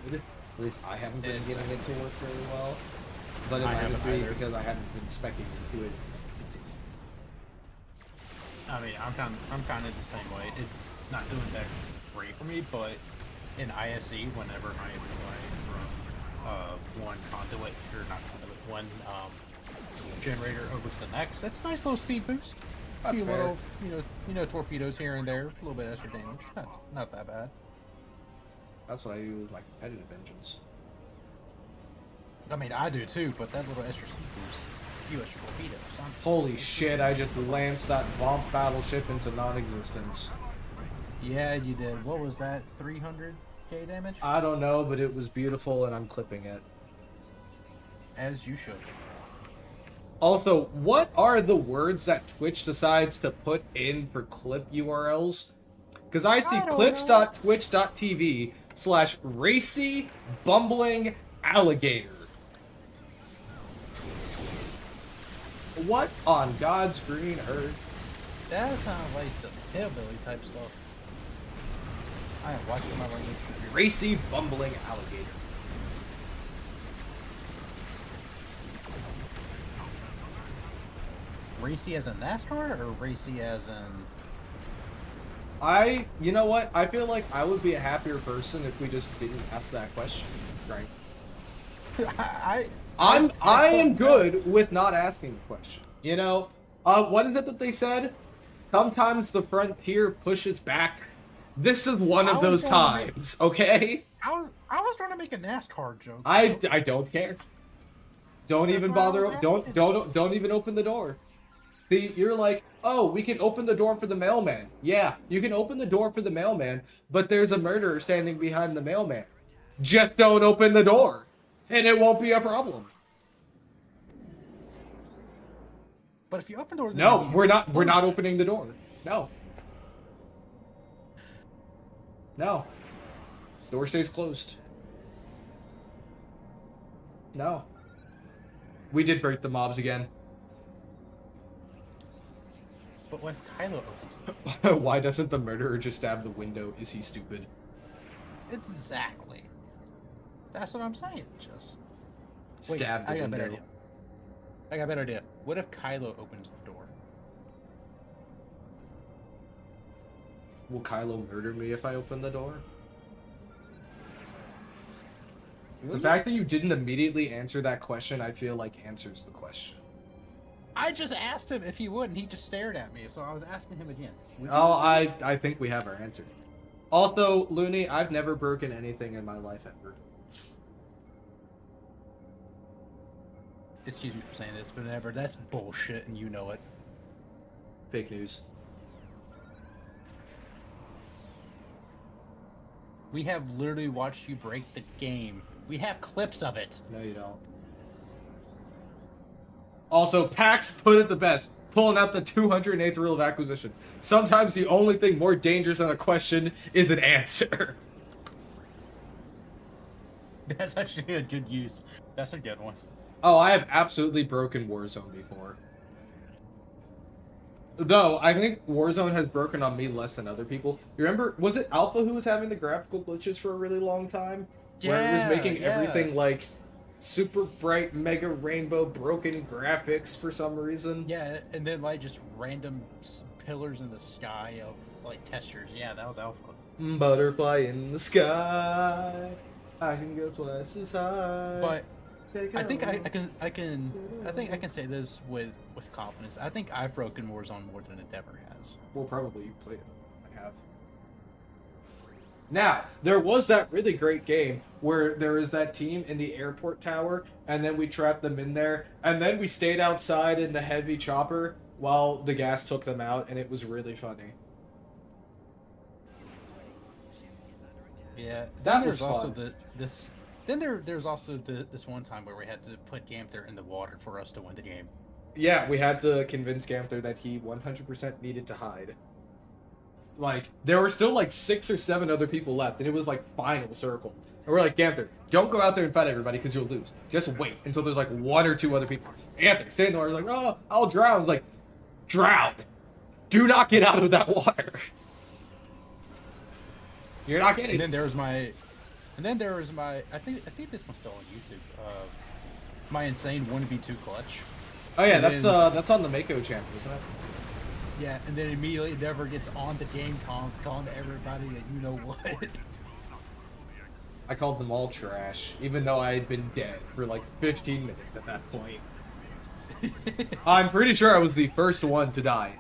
Speaker 1: good. At least I haven't been getting it to work very well. But it might just be because I haven't been specking into it.
Speaker 8: I mean, I'm kind of the same way. It's not doing that great for me, but in ISE, whenever I am going from one conduit, or not conduit, one generator over to the next, that's a nice little speed boost. A few little, you know, torpedoes here and there, a little bit extra damage. Not that bad.
Speaker 1: That's what I do with my competitive engines.
Speaker 8: I mean, I do too, but that little extra speed boost, a few extra torpedoes.
Speaker 1: Holy shit! I just lanced that bomb battleship into non-existence.
Speaker 8: Yeah, you did. What was that? 300k damage?
Speaker 1: I don't know, but it was beautiful, and I'm clipping it.
Speaker 8: As you should.
Speaker 1: Also, what are the words that Twitch decides to put in for clip URLs? Because I see clips.twitch.tv/racy bumbling alligator. What on God's green earth?
Speaker 8: That sounds like some hillbilly type stuff. I am watching my language.
Speaker 1: Racy bumbling alligator.
Speaker 8: Racy as in NASCAR or racy as in...
Speaker 1: You know what? I feel like I would be a happier person if we just didn't ask that question, right? I am good with not asking the question. You know, what is it that they said? Sometimes the frontier pushes back. This is one of those times, okay?
Speaker 8: I was trying to make a NASCAR joke.
Speaker 1: I don't care. Don't even bother. Don't even open the door. See, you're like, oh, we can open the door for the mailman. Yeah, you can open the door for the mailman, but there's a murderer standing behind the mailman. Just don't open the door, and it won't be a problem.
Speaker 8: But if you open the door,
Speaker 1: no, we're not opening the door. No. Door stays closed. No. We did break the mobs again.
Speaker 8: But when Kylo opens
Speaker 1: Why doesn't the murderer just stab the window? Is he stupid?
Speaker 8: Exactly. That's what I'm saying. Just
Speaker 1: stab the window.
Speaker 8: I got a better idea. What if Kylo opens the door?
Speaker 1: Will Kylo murder me if I open the door? The fact that you didn't immediately answer that question, I feel like answers the question.
Speaker 8: I just asked him if he would, and he just stared at me, so I was asking him again.
Speaker 1: I think we have our answer. Also, Looney, I've never broken anything in my life ever.
Speaker 8: Excuse me for saying this, but never. That's bullshit, and you know it.
Speaker 1: Fake news.
Speaker 8: We have literally watched you break the game. We have clips of it.
Speaker 1: No, you don't. Also, Pax put it the best, pulling out the 208th rule of acquisition. Sometimes the only thing more dangerous than a question is an answer.
Speaker 8: That's actually a good use. That's a good one.
Speaker 1: Oh, I have absolutely broken Warzone before. Though, I think Warzone has broken on me less than other people. You remember, was it Alpha who was having the graphical glitches for a really long time?
Speaker 8: Yeah,
Speaker 1: where it was making everything like super bright, mega rainbow, broken graphics for some reason.
Speaker 8: Yeah, and then like just random pillars in the sky of like textures. Yeah, that was Alpha.
Speaker 1: Butterfly in the sky, I can go twice as high.
Speaker 8: But I think I can say this with confidence. I think I've broken Warzone more than Endeavor has.
Speaker 1: Well, probably you played it. have. Now, there was that really great game where there was that team in the airport tower, and then we trapped them in there, and then we stayed outside in the heavy chopper while the gas took them out, and it was really funny.
Speaker 8: Yeah,
Speaker 1: That
Speaker 8: then
Speaker 1: was
Speaker 8: there's also
Speaker 1: fun.
Speaker 8: there's also this one time where we had to put Gamther in the water for us to win the game.
Speaker 1: Yeah, we had to convince Gamther that he 100% needed to hide. Like, there were still like 6 or 7 other people left, and it was like final circle. And we're like, Gamther, don't go out there and fight everybody because you'll lose. Just wait until there's like 1 or 2 other people. Gamther, stay in the water. He's like, oh, I'll drown. It's like, drown. Do not get out of that water. You're not getting.
Speaker 8: And then there was my I think this one's still on YouTube. My insane 1v2 clutch.
Speaker 1: Oh yeah,
Speaker 8: and
Speaker 1: that's on the Mako channel, isn't it?
Speaker 8: Yeah, and then immediately Endeavor gets on the game comms, calling to everybody that you know what.
Speaker 1: I called them all trash, even though I had been dead for like 15 minutes at that point. I'm pretty sure I was the first one to die.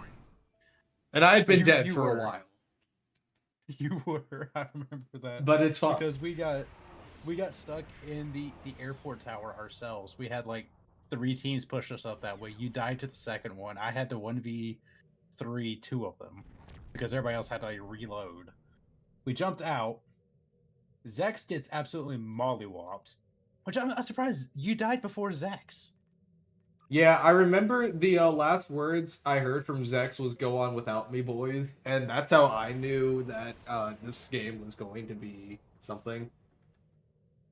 Speaker 1: And I had been dead for a while.
Speaker 8: You were, I remember that.
Speaker 1: But it's fine.
Speaker 8: Because we got stuck in the airport tower ourselves. We had like 3 teams push us up that way. You died to the second one. I had to 1v3 2 of them because everybody else had to like reload. We jumped out. Zex gets absolutely mollywopped, which I'm surprised you died before Zex.
Speaker 1: Yeah, I remember the last words I heard from Zex was "Go on without me, boys," and that's how I knew that this game was going to be something.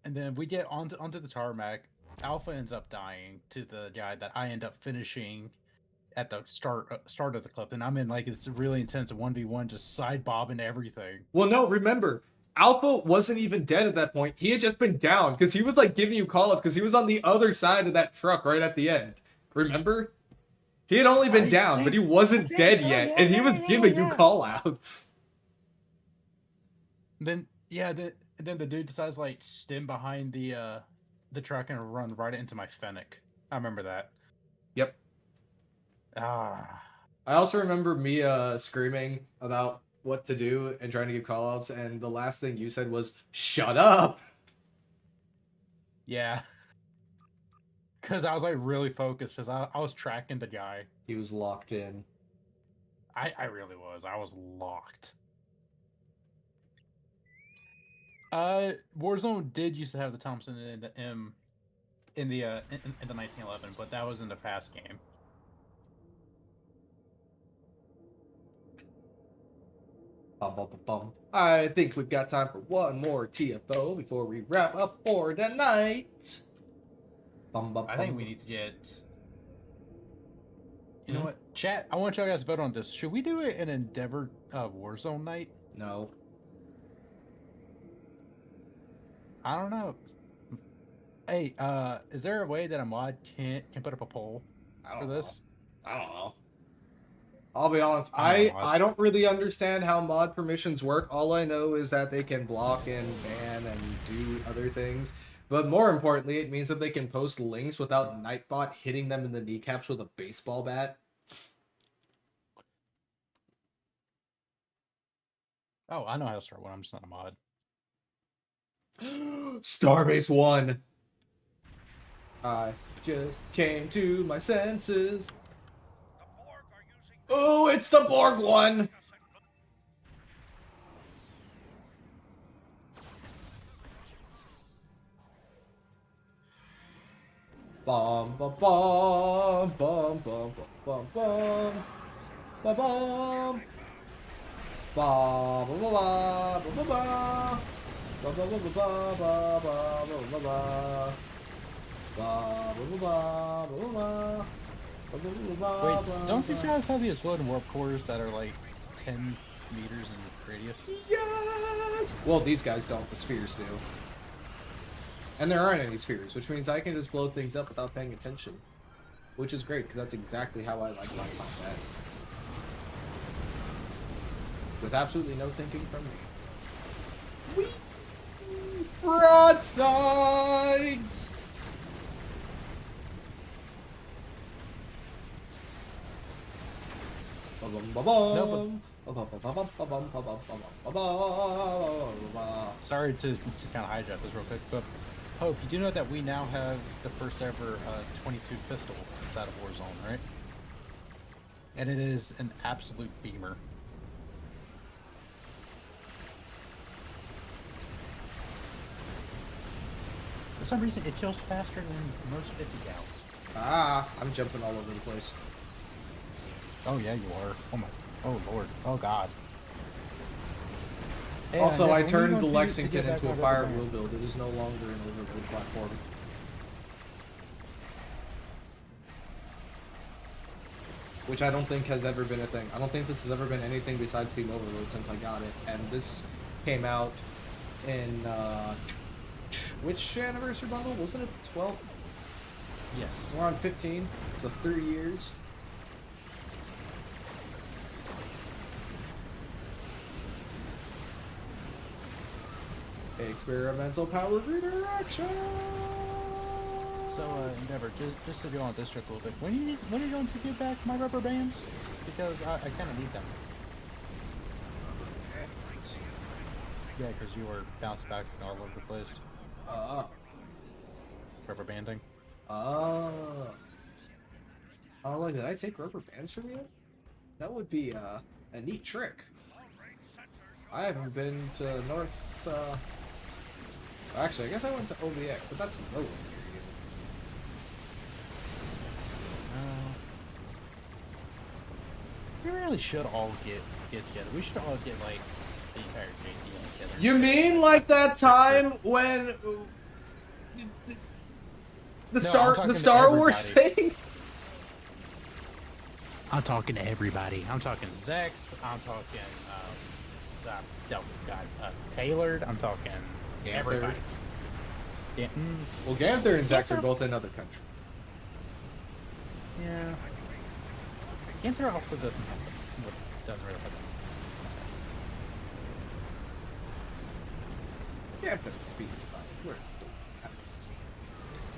Speaker 8: And then we get onto the tarmac. Alpha ends up dying to the guy that I end up finishing at the start of the clip, and I'm in like this really intense 1v1, just side bobbing everything.
Speaker 1: Well, no, remember, Alpha wasn't even dead at that point. He had just been down because he was like giving you call-outs because he was on the other side of that truck right at the end. Remember? He had only been down, but he wasn't dead yet, and he was giving you call-outs.
Speaker 8: Then then the dude decides to like stem behind the truck and run right into my Fennec. I remember that.
Speaker 1: Yep.
Speaker 8: Ah.
Speaker 1: I also remember Mia screaming about what to do and trying to give call-outs, and the last thing you said was, "Shut up!"
Speaker 8: Yeah. Because I was like really focused because I was tracking the guy.
Speaker 1: He was locked in.
Speaker 8: I really was. I was locked. Warzone did used to have the Thompson and the M in the 1911, but that was in the past game.
Speaker 1: Bum, bum, bum, bum. I think we've got time for one more TFO before we wrap up for tonight. Bum, bum,
Speaker 8: I
Speaker 1: bum.
Speaker 8: think we need to get. You know what, chat? I want you guys to vote on this. Should we do an Endeavor Warzone night?
Speaker 1: No.
Speaker 8: I don't know. Hey, is there a way that a mod can put up a poll for this?
Speaker 1: I don't know. I'll be honest.
Speaker 8: I
Speaker 1: I don't really understand how mod permissions work. All I know is that they can block and ban and do other things. But more importantly, it means that they can post links without Nightbot hitting them in the kneecaps with a baseball bat.
Speaker 8: Oh, I know how to start one. I'm just not a mod.
Speaker 1: Starbase 1. I just came to my senses. Oh, it's the Borg one. Bum bum bum bum bum bum bum bum bum bum bum bum bum.
Speaker 8: Wait, don't these guys have the exploding warp cores that are like 10 meters in radius?
Speaker 1: Yes! Well, these guys don't. The spheres do. And there aren't any spheres, which means I can just blow things up without paying attention. Which is great, because that's exactly how I like my combat. With absolutely no thinking from me. Whee! Broadsides! Ba-bum, ba-bum.
Speaker 8: No, Sorry to kind of hijack this real quick, but Hope, you do know that we now have the first ever 22 pistol inside of Warzone, right? And it is an absolute beamer. For some reason, it kills faster than most 50 gals.
Speaker 1: Ah, I'm jumping all over the place.
Speaker 8: Oh yeah, you are. Oh my. Oh lord. Oh god. Hey,
Speaker 1: Also, I
Speaker 8: when are you
Speaker 1: turned
Speaker 8: going
Speaker 1: the
Speaker 8: to
Speaker 1: Lexington
Speaker 8: get back
Speaker 1: into a
Speaker 8: on
Speaker 1: fire
Speaker 8: Rubber
Speaker 1: wheel
Speaker 8: Band?
Speaker 1: build. It is no longer an overload platform. Which I don't think has ever been a thing. I don't think this has ever been anything besides being overload since I got it. And this came out in, which anniversary bundle? Wasn't it 12?
Speaker 8: Yes.
Speaker 1: We're on 15, so 3 years. Experimental power redirection!
Speaker 8: So, Endeavor, just to go on this trip a little bit, when are you going to get back my rubber bands? Because I kind of need them. Yeah, because you were bounced back all over the place. Rubber banding.
Speaker 1: Oh, like, did I take rubber bands from you? That would be a neat trick. I haven't been to North, actually, I guess I went to OVX, but that's nowhere near
Speaker 8: We really should all get together. We should all get, like, the entire JTL together.
Speaker 1: you. You mean like that time when the Star Wars thing?
Speaker 8: I'm talking to everybody. I'm talking Zex. I'm talking Tailored. I'm talking everybody. Yeah.
Speaker 1: Well, Ganther and Zex are both in other countries.
Speaker 8: Yeah. Ganther also doesn't really have
Speaker 1: Ganther beat me.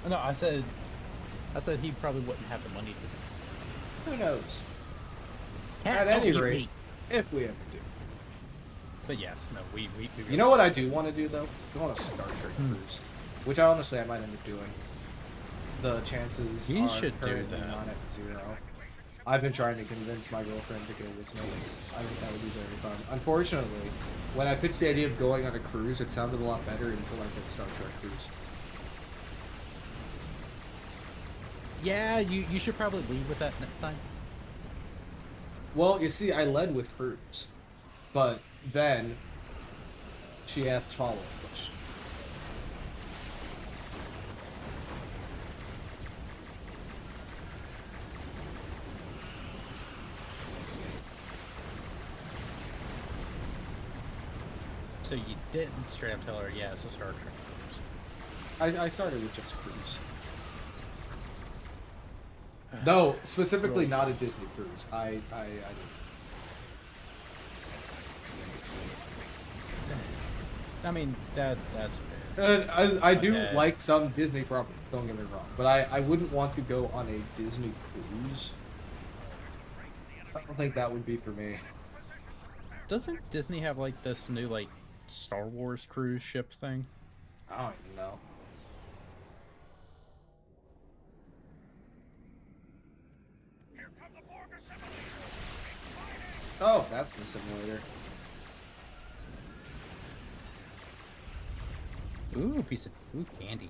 Speaker 8: No, I said he probably wouldn't have the money to.
Speaker 1: Who knows?
Speaker 8: Cat,
Speaker 1: At any
Speaker 8: don't eat
Speaker 1: rate,
Speaker 8: meat.
Speaker 1: if we ever do.
Speaker 8: But yes, no, we
Speaker 1: You know what I do want to do though? I want a Star Trek cruise, which honestly I might end up doing. The chances
Speaker 8: You
Speaker 1: are
Speaker 8: should do
Speaker 1: currently
Speaker 8: that.
Speaker 1: not at 0. I've been trying to convince my girlfriend to go with me. I think that would be very fun. Unfortunately, when I pitched the idea of going on a cruise, it sounded a lot better until I said Star Trek cruise.
Speaker 8: Yeah, you should probably lead with that next time.
Speaker 1: Well, you see, I led with cruise, but then she asked follow-up questions.
Speaker 8: So you didn't straight up tell her, yeah, so Star Trek cruise.
Speaker 1: I started with just cruise. No, specifically
Speaker 8: Really?
Speaker 1: not a Disney cruise. I
Speaker 8: I mean, that's fair.
Speaker 1: I do
Speaker 8: Okay.
Speaker 1: like some Disney properties, don't get me wrong, but I wouldn't want to go on a Disney cruise. I don't think that would be for me.
Speaker 8: Doesn't Disney have like this new like Star Wars cruise ship thing?
Speaker 1: I don't even know. Oh, that's the simulator.
Speaker 8: Ooh, candy.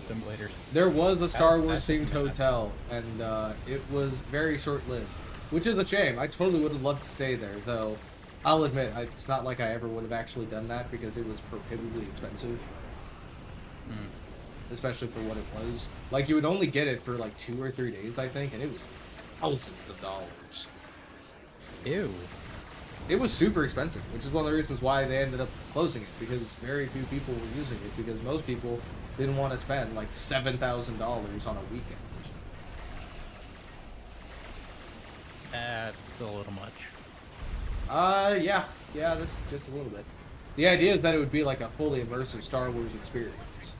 Speaker 8: Simulators.
Speaker 1: There was a Star
Speaker 8: That's
Speaker 1: Wars
Speaker 8: just
Speaker 1: themed
Speaker 8: nice.
Speaker 1: hotel, and it was very short-lived, which is a shame. I totally would have loved to stay there, though. I'll admit, it's not like I ever would have actually done that because it was prohibitively expensive, especially for what it was. Like, you would only get it for like 2 or 3 days, I think, and it was thousands of dollars.
Speaker 8: Ew.
Speaker 1: It was super expensive, which is one of the reasons why they ended up closing it, because very few people were using it, because most people didn't want to spend like $7,000 on a weekend.
Speaker 8: That's a little much.
Speaker 1: Yeah, this just a little bit. The idea is that it would be like a fully immersive Star Wars experience.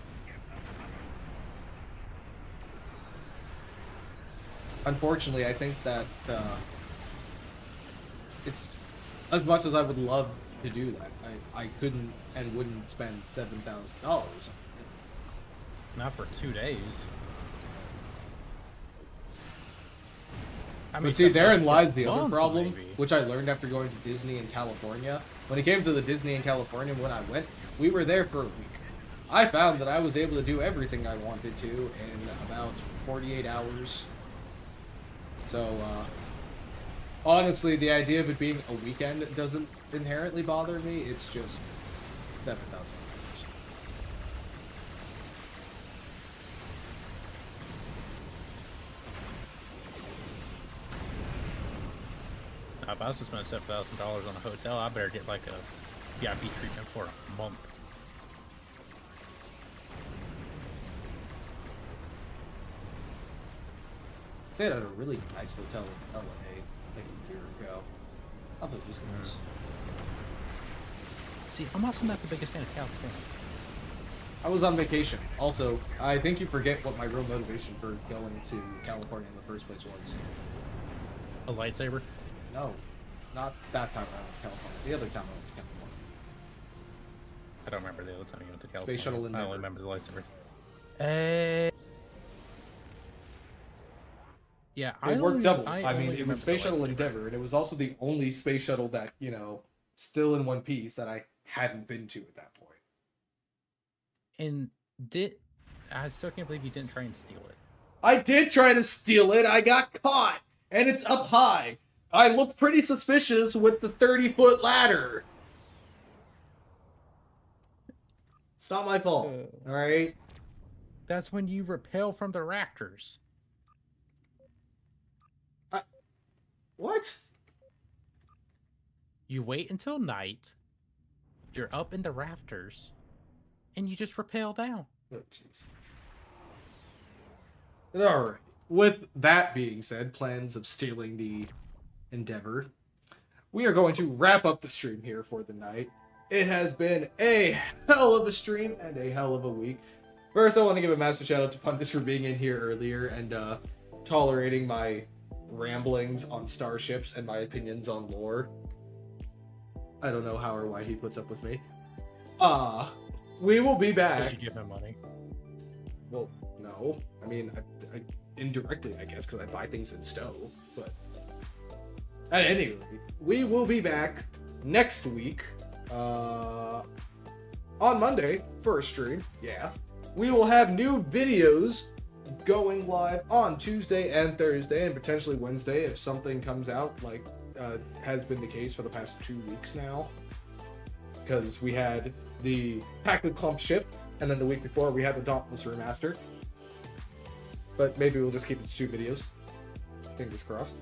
Speaker 1: Unfortunately, I think that it's as much as I would love to do that, I couldn't and wouldn't spend $7,000.
Speaker 8: Not for 2 days. I
Speaker 1: But see, therein
Speaker 8: sometimes
Speaker 1: lies
Speaker 8: it's
Speaker 1: the other
Speaker 8: month,
Speaker 1: problem,
Speaker 8: maybe.
Speaker 1: which I learned after going to Disney in California. When it came to the Disney in California, when I went, we were there for a week. I found that I was able to do everything I wanted to in about 48 hours. So, honestly, the idea of it being a weekend doesn't inherently bother me. It's just $7,000.
Speaker 8: If I was to spend $7,000 on a hotel, I better get like a VIP treatment for a month.
Speaker 1: I stayed at a really nice hotel in LA like a year ago. I thought it was nice.
Speaker 8: See, I'm also not the biggest fan of California.
Speaker 1: I was on vacation. Also, I think you forget what my real motivation for going to California in the first place was.
Speaker 8: A lightsaber?
Speaker 1: No, not that time I went to California. The other time I went to California.
Speaker 8: I don't remember the other time you went to California.
Speaker 1: Space Shuttle
Speaker 8: I
Speaker 1: Endeavour.
Speaker 8: only remember the lightsaber. Yeah,
Speaker 1: It worked double. I
Speaker 8: only
Speaker 1: mean, it was
Speaker 8: remember
Speaker 1: Space
Speaker 8: the
Speaker 1: Shuttle
Speaker 8: lightsaber.
Speaker 1: Endeavour, and it was also the only space shuttle that, you know, still in one piece that I hadn't been to at that point.
Speaker 8: And I still can't believe you didn't try and steal it.
Speaker 1: I did try to steal it. I got caught, and it's up high. I looked pretty suspicious with the 30-foot ladder. It's not my fault. All right.
Speaker 8: That's when you rappel from the rafters.
Speaker 1: What?
Speaker 8: You wait until night. You're up in the rafters, and you just rappel down.
Speaker 1: Oh, jeez. All right. With that being said, plans of stealing the Endeavor, we are going to wrap up the stream here for the night. It has been a hell of a stream and a hell of a week. First, I want to give a massive shout out to Pundus for being in here earlier and tolerating my ramblings on starships and my opinions on lore. I don't know how or why he puts up with me. We will be back.
Speaker 8: Did you give him money?
Speaker 1: Well, no. I mean, I indirectly, I guess, because I buy things in STO. But at any rate, we will be back next week on Monday for a stream. Yeah. We will have new videos going live on Tuesday and Thursday and potentially Wednesday if something comes out, like has been the case for the past 2 weeks now. Because we had the Packard Clump ship, and then the week before we had the Dauntless Remaster. But maybe we'll just keep it to 2 videos. Fingers crossed.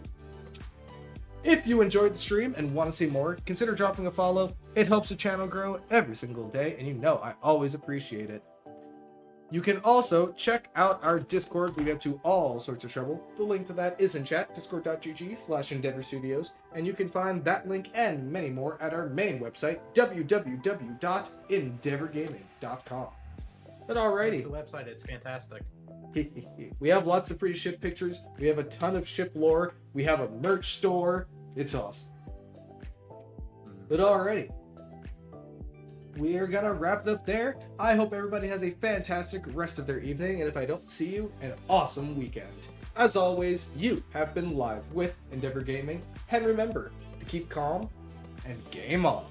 Speaker 1: If you enjoyed the stream and want to see more, consider dropping a follow. It helps the channel grow every single day, and you know I always appreciate it. You can also check out our Discord. We get to all sorts of trouble. The link to that is in chat, discord.gg/Endeavor Studios, and you can find that link and many more at our main website, www.endeavorgaming.com. But alrighty.
Speaker 8: The website, it's fantastic.
Speaker 1: We have lots of free ship pictures. We have a ton of ship lore. We have a merch store. It's awesome. But alrighty. We are gonna wrap it up there. I hope everybody has a fantastic rest of their evening, and if I don't see you, an awesome weekend. As always, you have been live with Endeavor Gaming, and remember to keep calm and game on.